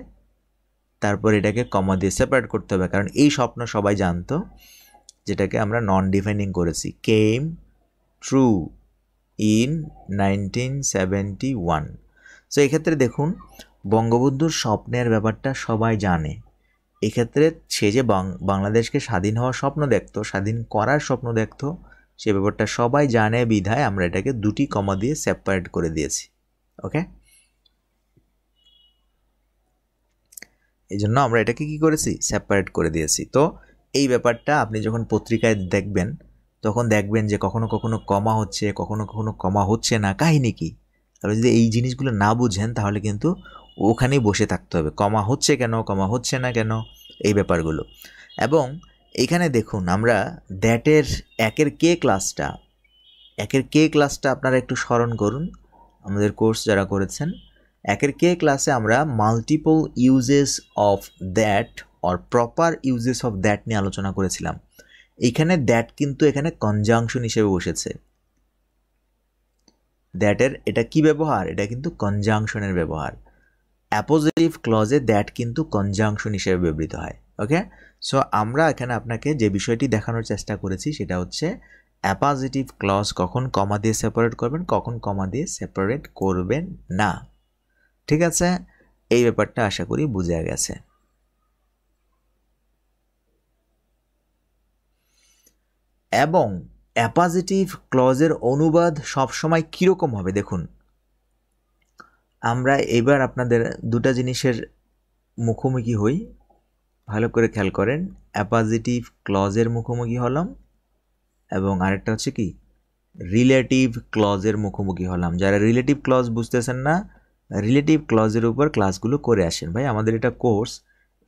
তারপর এটাকে কমা দিয়ে সেপারেট করতে হবে, কারণ এই স্বপ্ন সবাই জানতো, যেটাকে আমরা নন ডিফাইনিং করেছি, কেম ট্রু ইন 1971। সো এক্ষেত্রে দেখুন বঙ্গবন্ধুর স্বপ্নের ব্যাপারটা সবাই জানে। এক্ষেত্রে সে যে বাংলাদেশকে স্বাধীন হওয়ার স্বপ্ন দেখতো, স্বাধীন করার স্বপ্ন দেখতো, সে ব্যাপারটা সবাই জানে বিধায় আমরা এটাকে দুটি কমা দিয়ে সেপারেট করে দিয়েছি। ওকে, এই জন্য আমরা এটাকে কি করেছি, সেপারেট করে দিয়েছি। তো এই ব্যাপারটা আপনি যখন পত্রিকায় দেখবেন তখন দেখবেন যে কখনো কখনো কমা হচ্ছে, কখনো কখনো কমা হচ্ছে না, কাহিনী কি? আপনি যদি এই জিনিসগুলো না বুঝেন তাহলে কিন্তু ওখানেই বসে থাকতে হবে, কমা হচ্ছে কেন, কমা হচ্ছে না কেন, এই ব্যাপারগুলো। এবং এখানে দেখুন আমরা দ্যাটের একের কে ক্লাসটা আপনারা একটু স্মরণ করুন, আমাদের কোর্স যারা করেছেন। একের কে ক্লাসে আমরা multiple uses of that or proper uses of that নিয়ে আলোচনা করেছিলাম। এইখানে দ্যাট কিন্তু এখানে কনজাংশন হিসেবে বসেছে। দ্যাটের এটা কি ব্যবহার, এটা কিন্তু কনজাংশনের ব্যবহার। অ্যাপোজিটিভ ক্লজে দ্যাট কিন্তু কনজাংশন হিসেবে ব্যবহৃত হয়। ওকে, সো আমরা এখানে আপনাকে যে বিষয়টি দেখানোর চেষ্টা করেছি সেটা হচ্ছে অ্যাপোজিটিভ ক্লজ কখন কমা দিয়ে সেপারেট করবেন, কখন কমা দিয়ে সেপারেট করবেন না। ঠিক আছে, এই ব্যাপারটা আশা করি বুঝে গেছে। এবং অ্যাপোজিটিভ ক্লজের অনুবাদ সবসময় কীরকম হবে দেখুন, আমরা এবার আপনাদের দুটা জিনিসের মুখোমুখি হই, ভালো করে খেয়াল করেন। অ্যাপোজিটিভ ক্লজের মুখোমুখি হলাম এবং আরেকটা হচ্ছে কি, রিলেটিভ ক্লজের মুখোমুখি হলাম। যারা রিলেটিভ ক্লজ বুঝতেছেন না, রিলেটিভ ক্লজের উপর ক্লাসগুলো করে আসেন ভাই। আমাদের এটা কোর্স,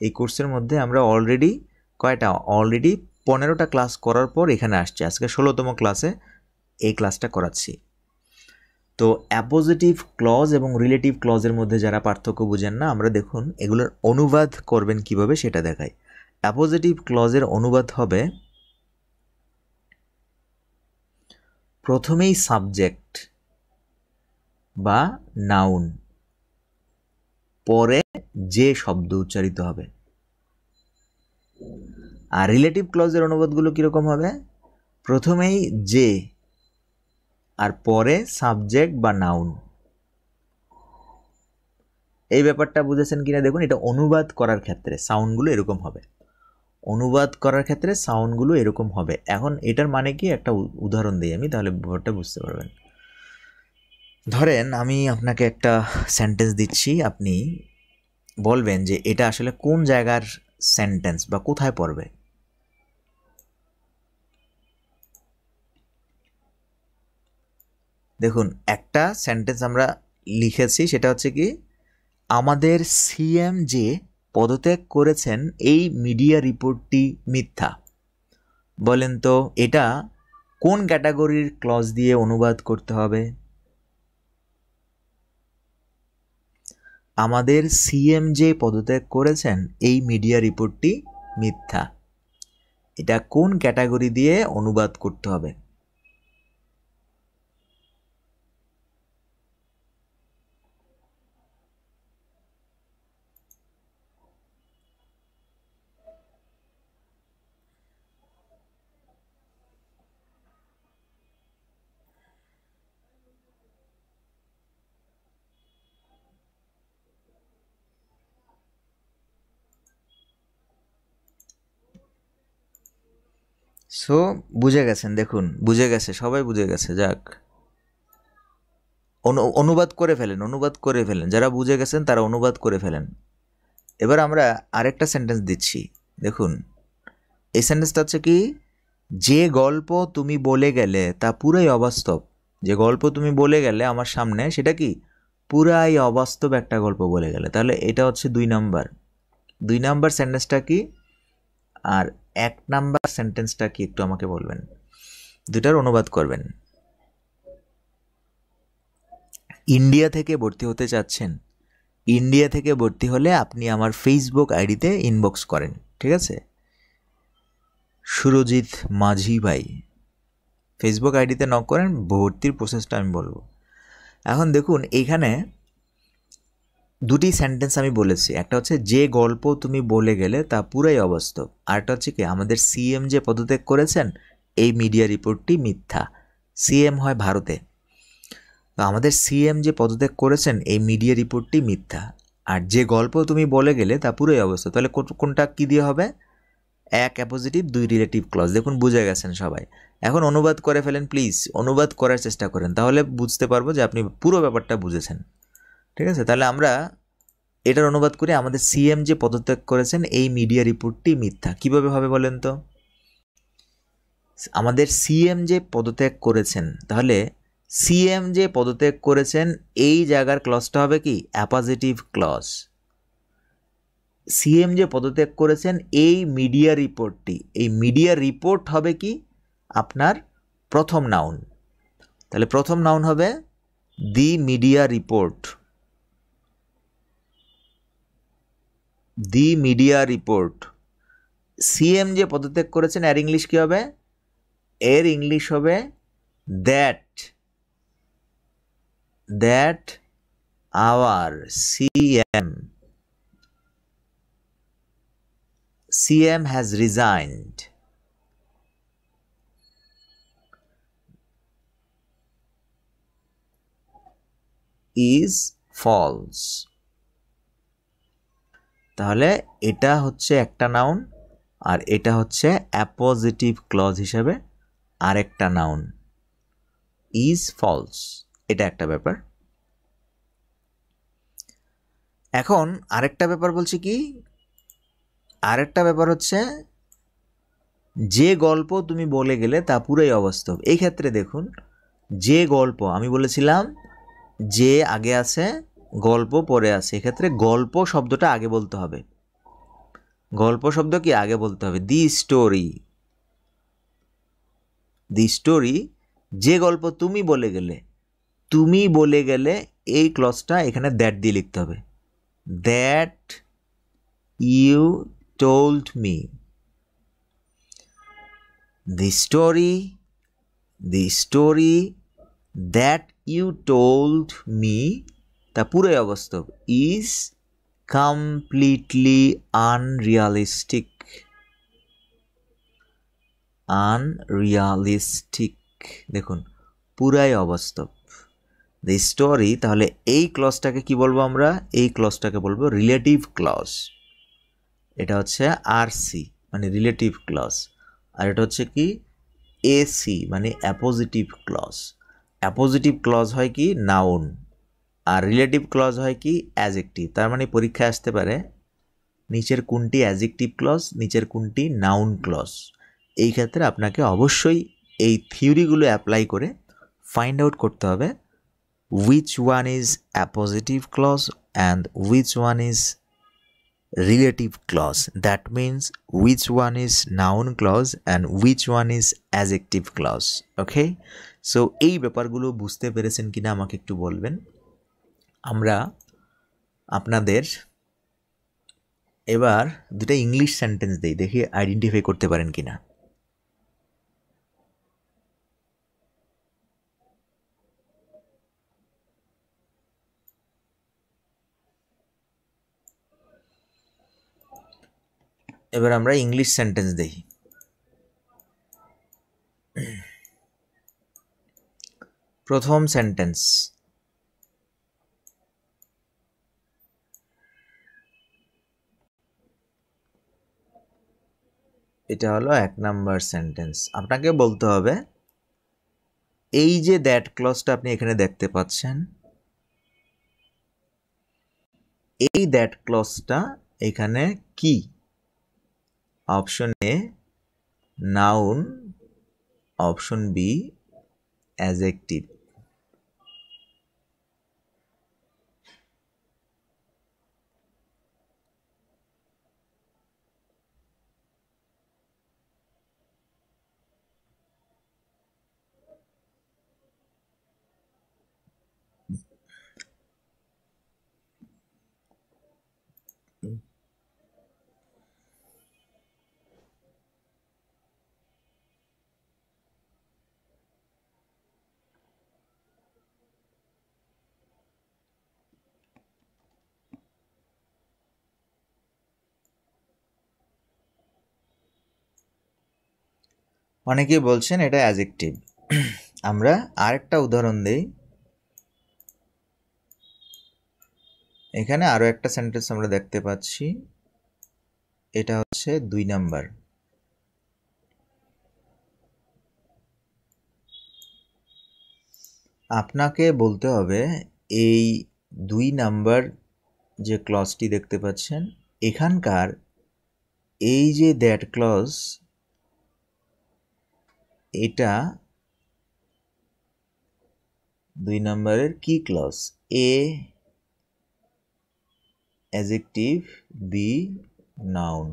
এই কোর্সের মধ্যে আমরা অলরেডি 15টা ক্লাস করার পর এখানে আসছে, আজকে 16তম ক্লাসে এই ক্লাসটা করাচ্ছি। তো অ্যাপোজিটিভ ক্লজ এবং রিলেটিভ ক্লজের মধ্যে যারা পার্থক্য বুঝেন না, আমরা দেখুন এগুলোর অনুবাদ করবেন কিভাবে সেটা দেখাই। অ্যাপোজিটিভ ক্লজের অনুবাদ হবে প্রথমেই সাবজেক্ট বা নাউন, পরে যে শব্দ উচ্চারিত হবে। আর রিলেটিভ ক্লজের অনুবাদগুলো কীরকম হবে, প্রথমেই যে আর পরে সাবজেক্ট বা নাউন। এই ব্যাপারটা বুঝেছেন কিনা দেখুন, এটা অনুবাদ করার ক্ষেত্রে সাউন্ডগুলো এরকম হবে, অনুবাদ করার ক্ষেত্রে সাউন্ডগুলো এরকম হবে। এখন এটার মানে কি, একটা উদাহরণ দিই আমি, তাহলে ব্যাপারটা বুঝতে পারবেন। ধরেন আমি আপনাকে একটা সেন্টেন্স দিচ্ছি, আপনি বলবেন যে এটা আসলে কোন জায়গার সেন্টেন্স বা কোথায় পড়বে। দেখুন একটা সেন্টেন্স আমরা লিখেছি, সেটা হচ্ছে কি, আমাদের সিএম যে পদত্যাগ করেছেন এই মিডিয়া রিপোর্টটি মিথ্যা। বলেন তো এটা কোন ক্যাটাগরির ক্লজ দিয়ে অনুবাদ করতে হবে? আমাদের সিএম যে পদত্যাগ করেছেন এই মিডিয়া রিপোর্টটি মিথ্যা, এটা কোন ক্যাটাগরি দিয়ে অনুবাদ করতে হবে? সো বুঝে গেছেন, দেখুন বুঝে গেছে, সবাই বুঝে গেছে। যাক, অনুবাদ করে ফেলেন, যারা বুঝে গেছেন তারা অনুবাদ করে ফেলেন। এবার আমরা আরেকটা সেন্টেন্স দিচ্ছি, দেখুন এই সেন্টেন্সটা হচ্ছে কি, যে গল্প তুমি বলে গেলে তা পুরাই অবাস্তব। যে গল্প তুমি বলে গেলে আমার সামনে, সেটা কি পুরাই অবাস্তব একটা গল্প বলে গেলে। তাহলে এটা হচ্ছে 2 নাম্বার সেন্টেন্সটা কি, আর 1 নাম্বার সেন্টেন্সটা কি একটু আমাকে বলবেন, দুটার অনুবাদ করবেন। ইন্ডিয়া থেকে ভর্তি হতে চাচ্ছেন, ইন্ডিয়া থেকে ভর্তি হলে আপনি আমার ফেসবুক আইডিতে ইনবক্স করেন, ঠিক আছে? সুরজিৎ মাঝি ভাই, ফেসবুক আইডিতে নক করেন, ভর্তির প্রসেসটা আমি বলবো। এখন দেখুন এইখানে দুটি সেন্টেন্স আমি বলেছি, একটা হচ্ছে যে গল্প তুমি বলে গেলে তা পুরাই অবাস্তব, আরেকটা হচ্ছে কি আমাদের সিএম যে পদত্যাগ করেছেন এই মিডিয়া রিপোর্টটি মিথ্যা। সিএম হয় ভারতে, তো আমাদের সিএম যে পদত্যাগ করেছেন এই মিডিয়া রিপোর্টটি মিথ্যা, আর যে গল্প তুমি বলে গেলে তা পুরাই অবাস্তব। তাহলে কোনটা কি দিয়ে হবে? 1 অ্যাপোজিটিভ 2 রিলেটিভ ক্লজ। দেখুন বুঝে গেছেন সবাই। এখন অনুবাদ করে ফেলেন প্লিজ, অনুবাদ করার চেষ্টা করেন, তাহলে বুঝতে পারবো যে আপনি পুরো ব্যাপারটা বুঝেছেন, ঠিক আছে? তাহলে আমরা এটার অনুবাদ করে, আমাদের সিএম যে পদত্যাগ করেছেন এই মিডিয়া রিপোর্টটি মিথ্যা। কিভাবে হবে বলেন তো? আমাদের সিএম যে পদত্যাগ করেছেন, তাহলে সিএম যে পদত্যাগ করেছেন এই জায়গার ক্লজটা হবে কি অ্যাপোজিটিভ ক্লজ। সিএম যে পদত্যাগ করেছেন এই মিডিয়া রিপোর্টটি, এই মিডিয়া রিপোর্ট হবে কি আপনার প্রথম নাউন। তাহলে প্রথম নাউন হবে দি মিডিয়া রিপোর্ট, দি মিডিয়া রিপোর্ট। সিএম যে পদত্যাগ করেছেন এর ইংলিশ কি হবে? এর ইংলিশ হবে that, that our CM has resigned. Is false. তাহলে এটা হচ্ছে একটা নাউন, আর এটা হচ্ছে অ্যাপোজিটিভ ক্লজ হিসাবে আরেকটা নাউন, ইজ ফলস। এটা একটা ব্যাপার। এখন আরেকটা ব্যাপার বলছি কি, আরেকটা ব্যাপার হচ্ছে যে গল্প তুমি বলে গেলে তা পুরাই অবাস্তব। এই ক্ষেত্রে দেখুন, যে গল্প আমি বলেছিলাম যে আগে আছে গল্প পরে আছে, এক্ষেত্রে গল্প শব্দটা আগে বলতে হবে। গল্প শব্দ কি আগে বলতে হবে, দি স্টোরি, দি স্টোরি। যে গল্প তুমি বলে গেলে, তুমি বলে গেলে এই ক্লজটা এখানে দ্যাট দিয়ে লিখতে হবে, that you told me. The story, the story that you told me, তা পুরোই অবাস্তব, ইজ কমপ্লিটলি আনরিয়ালিস্টিক, আনরিয়ালিস্টিক। দেখুন পুরাই অবাস্তব। দ্য স্টোরি, তাহলে এই ক্লজটাকে কি বলবো আমরা? এই ক্লজটাকে বলবো রিলেটিভ ক্লজ। এটা হচ্ছে আরসি মানে রিলেটিভ ক্লজ, আর এটা হচ্ছে কি এসি মানে অ্যাপোজিটিভ ক্লজ। অ্যাপোজিটিভ ক্লজ হয় কি নাউন, আর রিলেটিভ ক্লজ হয় কি অ্যাজেক্টিভ। তার মানে পরীক্ষায় আসতে পারে নিচের কোনটি অ্যাজেক্টিভ ক্লজ, নিচের কোনটি নাউন ক্লজ। এই ক্ষেত্রে আপনাকে অবশ্যই এই থিওরিগুলো অ্যাপ্লাই করে ফাইন্ড আউট করতে হবে which one is appositive clause and which one is relative clause. That means which one is noun clause and which one is adjective clause. Okay, so এই ব্যাপারগুলো বুঝতে পেরেছেন কিনা আমাকে একটু বলবেন। আমরা আপনাদের এবার দুটো ইংলিশ সেন্টেন্স দেই, দেখি আইডেন্টিফাই করতে পারেন কিনা। এবার আমরা ইংলিশ সেন্টেন্স দেই। প্রথম সেন্টেন্স, এটা হলো 1 নাম্বার সেন্টেন্স। আপনাকে বলতে হবে এই যে দ্যাট ক্লজটা আপনি এখানে দেখতে পাচ্ছেন, এই দ্যাট ক্লজটা এখানে কি? Option A noun, option B adjective. অনেকেই বলছেন এটা অ্যাজেক্টিভ। আমরা আরেকটা উদাহরণ দেই। এখানে আরো একটা সেন্টেন্স আমরা দেখতে পাচ্ছি, এটা হচ্ছে 2 নাম্বার। আপনাকে বলতে হবে এই 2 নাম্বার যে ক্লজটি দেখতে পাচ্ছেন এখানকার এই যে দ্যাট ক্লজ, এটা 2 নাম্বারের কি ক্লজ? এ অ্যাজেক্টিভ, বি নাউন।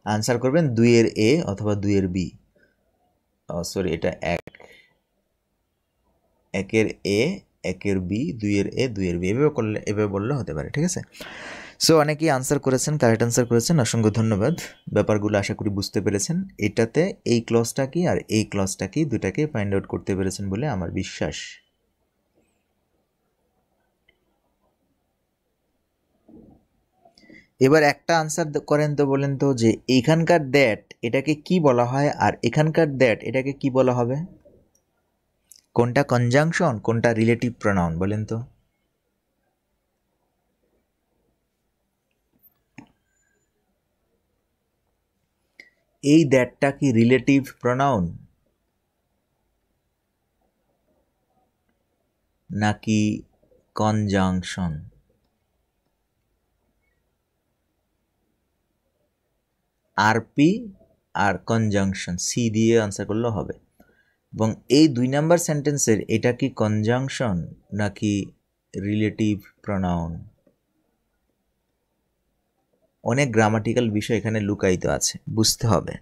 আনসার করবেন 2 এর এ অথবা 2 এর বি। সরি, এটা 1 এর এ, 1 এর বি, 2 এর এ, 2 এর বি, এভাবে বললে হতে পারে। ঠিক আছে? সো অনেকেই আনসার করেছেন, কারেক্ট আনসার করেছেন, অসংখ্য ধন্যবাদ। ব্যাপারগুলো আশা করি বুঝতে পেরেছেন। এটাতে এই ক্লজটা কি আর এই ক্লজটা কি দুটাকে ফাইন্ড আউট করতে পেরেছেন বলে আমার বিশ্বাস। এবার একটা আনসার করেন তো, বলেন তো যে এখানকার দ্যাট এটাকে কি বলা হয় আর এখানকার দ্যাট এটাকে কি বলা হবে? কোনটা কনজাংশন, কোনটা রিলেটিভ প্রোনাউন বলেন তো? এই দ্যাটটা কি রিলেটিভ প্রোনাউন নাকি কনজাংশন? আরপি আর কনজাংশন, সি দিয়ে আনসার করলেও হবে। এবং এই 2 নাম্বার সেন্টেন্সের এটা কি কনজাংশন নাকি রিলেটিভ প্রোনাউন? অনেক গ্রামাটিক্যাল বিষয় এখানে লুকায়িত আছে, বুঝতে হবে।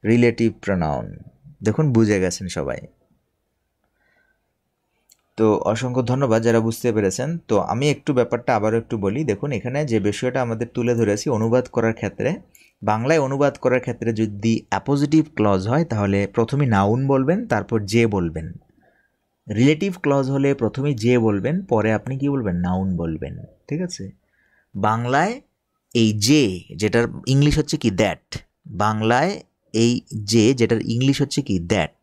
রিলেটিভ প্রোনাউন, দেখুন বুঝে গেছেন সবাই। তো অসংখ্য ধন্যবাদ যারা বুঝতে পেরেছেন। তো আমি একটু ব্যাপারটা আবারও একটু বলি। দেখুন এখানে যে বিষয়টা আমাদের তুলে ধরেছি অনুবাদ করার ক্ষেত্রে, বাংলায় অনুবাদ করার ক্ষেত্রে যদি অ্যাপোজিটিভ ক্লজ হয় তাহলে প্রথমে নাউন বলবেন, তারপর যে বলবেন। রিলেটিভ ক্লজ হলে প্রথমে যে বলবেন, পরে আপনি কি বলবেন? নাউন বলবেন। ঠিক আছে? বাংলায় এই যে, যেটার ইংলিশ হচ্ছে কি দ্যাট, বাংলায় এই যে যেটার ইংলিশ হচ্ছে কি দ্যাট,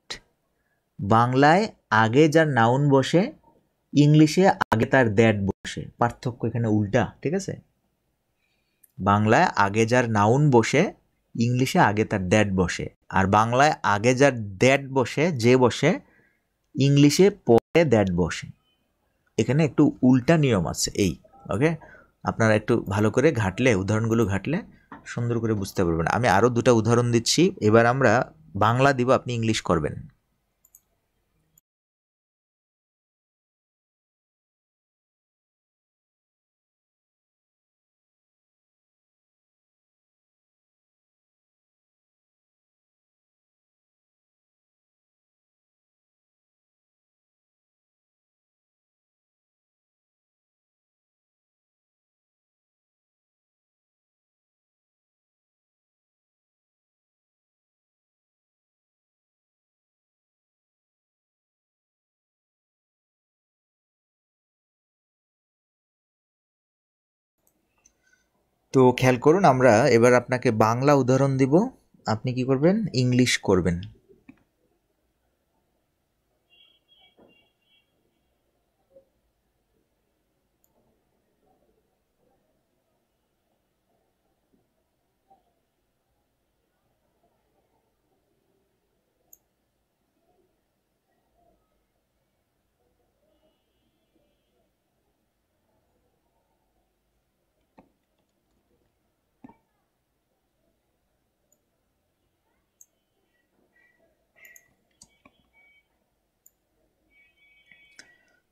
বাংলায় আগে যার নাউন বসে, ইংলিশে আগে তার দ্যাট বসে। পার্থক্য এখানে উল্টা। ঠিক আছে? বাংলায় আগে যার নাউন বসে, ইংলিশে আগে তার দ্যাট বসে। আর বাংলায় আগে যার দ্যাট বসে, যে বসে, ইংলিশে পরে দ্যাট বসে। এখানে একটু উল্টা নিয়ম আছে এই। ওকে, আপনারা একটু ভালো করে ঘাটলে, উদাহরণগুলো ঘাটলে সুন্দর করে বুঝতে পারবেন। আমি আরও 2টা উদাহরণ দিচ্ছি। এবার আমরা বাংলা দিব, আপনি ইংলিশ করবেন। তো খেয়াল করুন, আমরা এবার আপনাকে বাংলা উদাহরণ দিব, আপনি কি করবেন? ইংলিশ করবেন।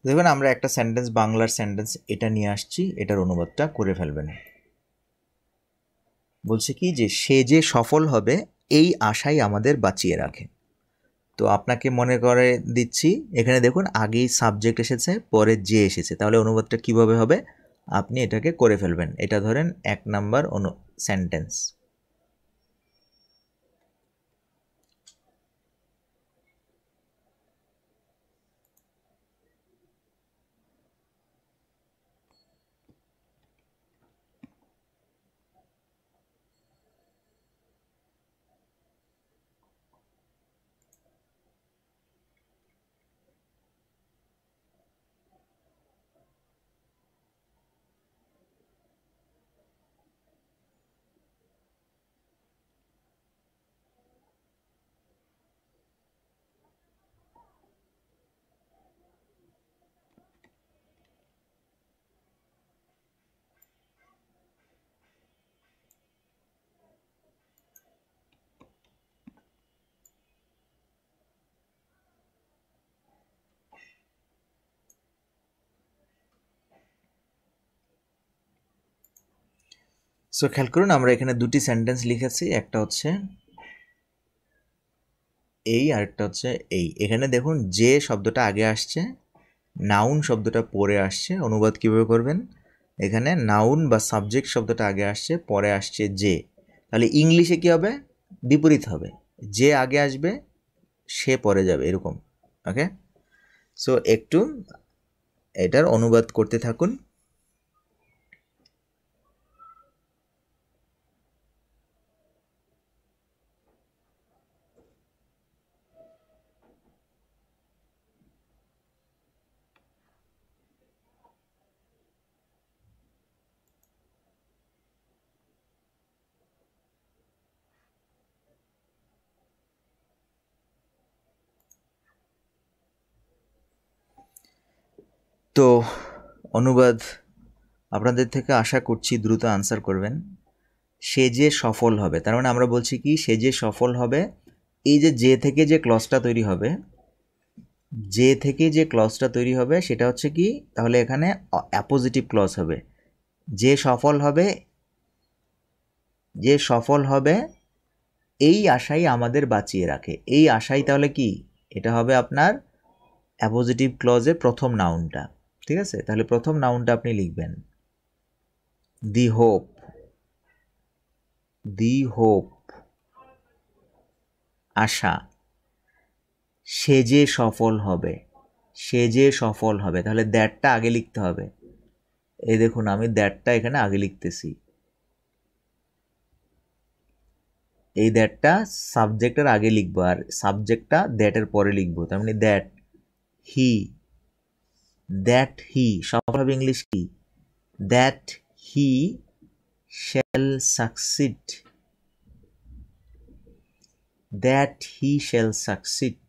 দেখবেন আমরা একটা সেন্টেন্স, বাংলার সেন্টেন্স এটা নিয়ে আসছি, এটার অনুবাদটা করে ফেলবেন। বলছে কি যে সে যে সফল হবে এই আশাই আমাদের বাঁচিয়ে রাখে। তো আপনাকে মনে করে দিচ্ছি, এখানে দেখুন আগেই সাবজেক্ট এসেছে, পরে যে এসেছে, তাহলে অনুবাদটা কিভাবে হবে আপনি এটাকে করে ফেলবেন। এটা ধরেন 1 নাম্বার সেন্টেন্স। সো খেয়াল করুন আমরা এখানে দুটি সেন্টেন্স লিখেছি, একটা হচ্ছে এই আর একটা হচ্ছে এই। এখানে দেখুন যে শব্দটা আগে আসছে, নাউন শব্দটা পরে আসছে। অনুবাদ কিভাবে করবেন, এখানে নাউন বা সাবজেক্ট শব্দটা আগে আসছে, পরে আসছে যে। তাহলে ইংলিশে কি হবে, বিপরীত হবে, যে আগে আসবে সে পরে যাবে, এরকম। ওকে, সো একটু এটার অনুবাদ করতে থাকুন। তো অনুবাদ আপনাদের থেকে আশা করছি দ্রুত আনসার করবেন। সে যে সফল হবে, তার মানে আমরা বলছি কি সে যে সফল হবে, এই যে থেকে যে ক্লজটা তৈরি হবে, যে থেকে যে ক্লজটা তৈরি হবে সেটা হচ্ছে কি, তাহলে এখানে অ্যাপোজিটিভ ক্লজ হবে। যে সফল হবে, যে সফল হবে এই আশাই আমাদের বাঁচিয়ে রাখে। এই আশাই তাহলে কি, এটা হবে আপনার অ্যাপোজিটিভ ক্লজে প্রথম নাউনটা। ঠিক আছে, তাহলে প্রথম নাউনটা আপনি লিখবেন দি হোপ, দি হোপ আশা। সে যে সফল হবে, সে যে সফল হবে, তাহলে দ্যাটটা আগে লিখতে হবে। এই দেখুন আমি দ্যাটটা এখানে আগে লিখতেছি, এই দ্যাটটা সাবজেক্টের আগে লিখবো আর সাবজেক্টটা দ্যাটের পরে লিখবো। তার মানে দ্যাট হি সফল হবে ইংলিশ কি, that he shall succeed, that he shall succeed,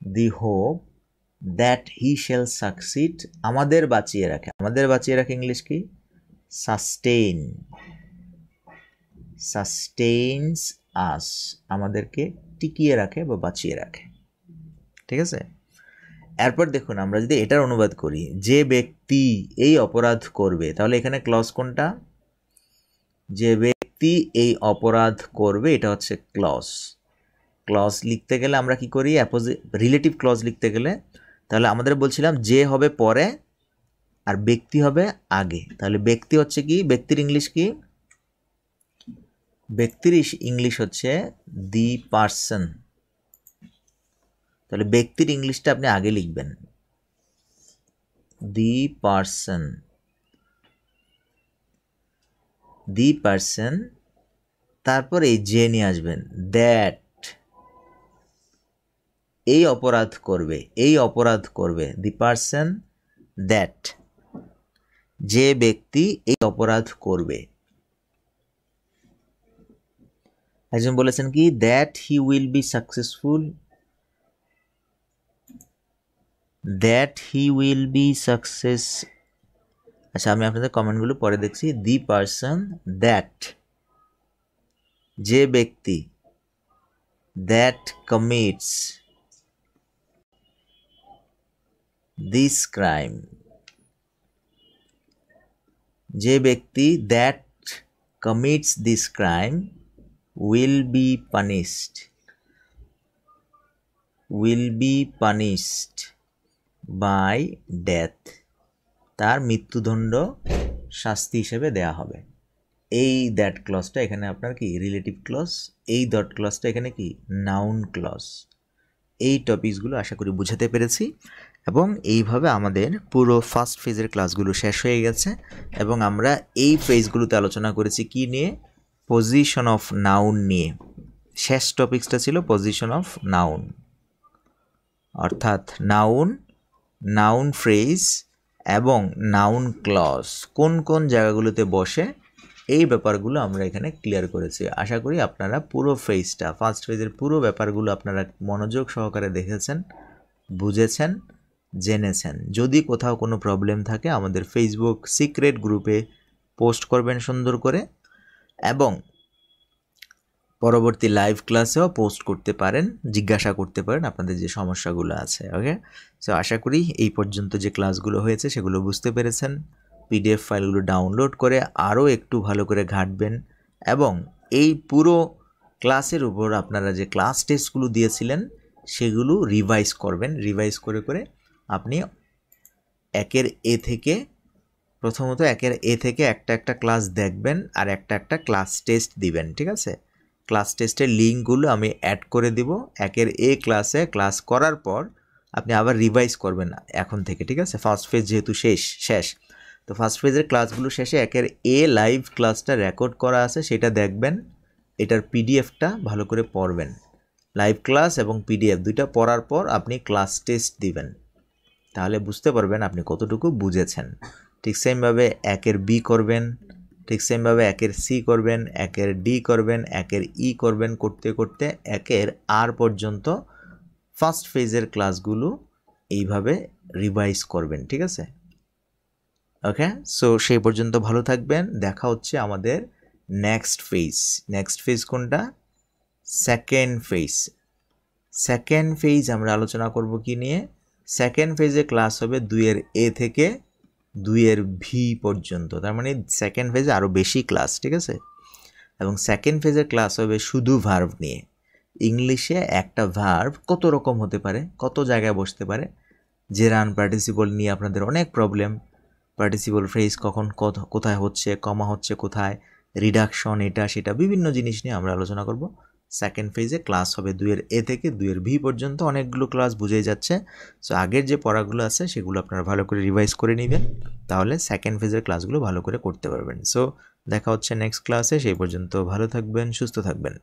the hope that he shall succeed আমাদের বাঁচিয়ে রাখে। আমাদের বাঁচিয়ে রাখে ইংলিশ কি, সাস্টেইন, সাস্টেইনস আস, আমাদেরকে টিকিয়ে রাখে বা বাঁচিয়ে রাখে। ঠিক আছে, এরপর দেখুন আমরা যদি এটার অনুবাদ করি, যে ব্যক্তি এই অপরাধ করবে, তাহলে এখানে ক্লজ কোনটা, যে ব্যক্তি এই অপরাধ করবে, এটা হচ্ছে ক্লজ। ক্লজ লিখতে গেলে আমরা কি করি, রিলেটিভ ক্লজ লিখতে গেলে, তাহলে আমাদের বলছিলাম যে হবে পরে আর ব্যক্তি হবে আগে। তাহলে ব্যক্তি হচ্ছে কি, ব্যক্তির ইংলিশ কি, ব্যক্তির ইংলিশ হচ্ছে দি পার্সন। তাহলে ব্যক্তির ইংলিশটা আপনি আগে লিখবেন, দি পার্সন, দি পার্সন, তারপর এই যে নিয়ে আসবেন, দ্যাট এই অপরাধ করবে, এই অপরাধ করবে, দি পার্সন দ্যাট, যে ব্যক্তি এই অপরাধ করবে। একজন বলেছেন কি, that he will be successful, that he will be success. আচ্ছা আমি আপনাদের কমেন্টগুলো পরে দেখছি। দি পার্সন দ্যাট, যে ব্যক্তি, দ্যাট কমিটস, দিস ক্রাইম, যে ব্যক্তি that commits this crime will be punished by death, তার মৃত্যুদণ্ড শাস্তি হিসেবে দেয়া হবে। এই দ্যাট ক্লজটা এখানে আপনার কি রিলেটিভ ক্লজ, এই ডট ক্লজটা এখানে কি নাউন ক্লজ। এই টপিকসগুলো আশা করি বুঝাতে পেরেছি এবং এইভাবে আমাদের পুরো ফার্স্ট ফেজের ক্লাসগুলো শেষ হয়ে গেছে এবং আমরা এই ফেজগুলোতে আলোচনা করেছি কি নিয়ে, পজিশন অফ নাউন নিয়ে। শেষ টপিকসটা ছিল পজিশন অফ নাউন, অর্থাৎ নাউন ফ্রেজ এবং নাউন ক্লজ কোন কোন জায়গাগুলোতে বসে, এই ব্যাপারগুলো আমরা এখানে ক্লিয়ার করেছি। আশা করি আপনারা পুরো ফেজটা, ফার্স্ট ফেজের পুরো ব্যাপারগুলো আপনারা মনোযোগ সহকারে দেখেছেন, বুঝেছেন, জেনেছেন। যদি কোথাও কোনো প্রবলেম থাকে আমাদের ফেসবুক সিক্রেট গ্রুপে পোস্ট করবেন সুন্দর করে, এবং পরবর্তী লাইভ ক্লাসেও পোস্ট করতে পারেন, জিজ্ঞাসা করতে পারেন আপনাদের যে সমস্যাগুলো আছে। ওকে, সো আশা করি এই পর্যন্ত যে ক্লাসগুলো হয়েছে সেগুলো বুঝতে পেরেছেন। পিডিএফ ফাইলগুলো ডাউনলোড করে আরও একটু ভালো করে ঘাঁটবেন এবং এই পুরো ক্লাসের উপর আপনারা যে ক্লাস টেস্টগুলো দিয়েছিলেন সেগুলো রিভাইজ করবেন। রিভাইজ করে করে আপনি প্রথমত একের এ থেকে একটা ক্লাস দেখবেন আর একটা ক্লাস টেস্ট দিবেন, ঠিক আছে? ক্লাস টেস্টের লিঙ্কগুলো আমি অ্যাড করে দিব। একের এ ক্লাসে ক্লাস করার পর আপনি আবার রিভাইজ করবেন এখন থেকে, ঠিক আছে? ফার্স্ট ফেজ যেহেতু শেষ, তো ফার্স্ট ফেজের ক্লাসগুলো শেষে একের এ লাইভ ক্লাসটা রেকর্ড করা আছে সেটা দেখবেন, এটার পিডিএফটা ভালো করে পড়বেন। লাইভ ক্লাস এবং পিডিএফ দুইটা পড়ার পর আপনি ক্লাস টেস্ট দিবেন, তাহলে বুঝতে পারবেন আপনি কতটুকু বুঝেছেন। ঠিক সেমভাবে একের বি করবেন, ঠিক সেমভাবে একের সি করবেন, একের ডি করবেন, একের ই করবেন, করতে করতে একের আর পর্যন্ত ফার্স্ট ফেজের ক্লাসগুলো এইভাবে রিভাইজ করবেন, ঠিক আছে? ওকে, সো সেই পর্যন্ত ভালো থাকবেন। দেখা হচ্ছে আমাদের নেক্সট ফেজ কোনটা? সেকেন্ড ফেজ আমরা আলোচনা করব কি নিয়ে? সেকেন্ড ফেজে ক্লাস হবে 2 এ থেকে 2 ভি পর্যন্ত, তার মানে সেকেন্ড ফেজে আরও বেশি ক্লাস, ঠিক আছে? এবং সেকেন্ড ফেজের ক্লাস হবে শুধু ভার্ব নিয়ে। ইংলিশে একটা ভার্ব কত রকম হতে পারে, কত জায়গায় বসতে পারে। জেরান পার্টিসিপল নিয়ে আপনাদের অনেক প্রবলেম, পার্টিসিপল ফ্রেজ কখন কোথায় হচ্ছে, কমা হচ্ছে কোথায়, রিডাকশন, এটা সেটা বিভিন্ন জিনিস নিয়ে আমরা আলোচনা করব। সেকেন্ড ফেজে ক্লাস হবে 2 এ থেকে 2 ভি পর্যন্ত, অনেকগুলো ক্লাস বুঝেই যাচ্ছে। সো আগের যে পড়াগুলো আছে সেগুলো আপনারা ভালো করে রিভাইজ করে নেবেন, তাহলে সেকেন্ড ফেজের ক্লাসগুলো ভালো করে করতে পারবেন। সো দেখা হচ্ছে নেক্সট ক্লাসে, সেই পর্যন্ত ভালো থাকবেন, সুস্থ থাকবেন।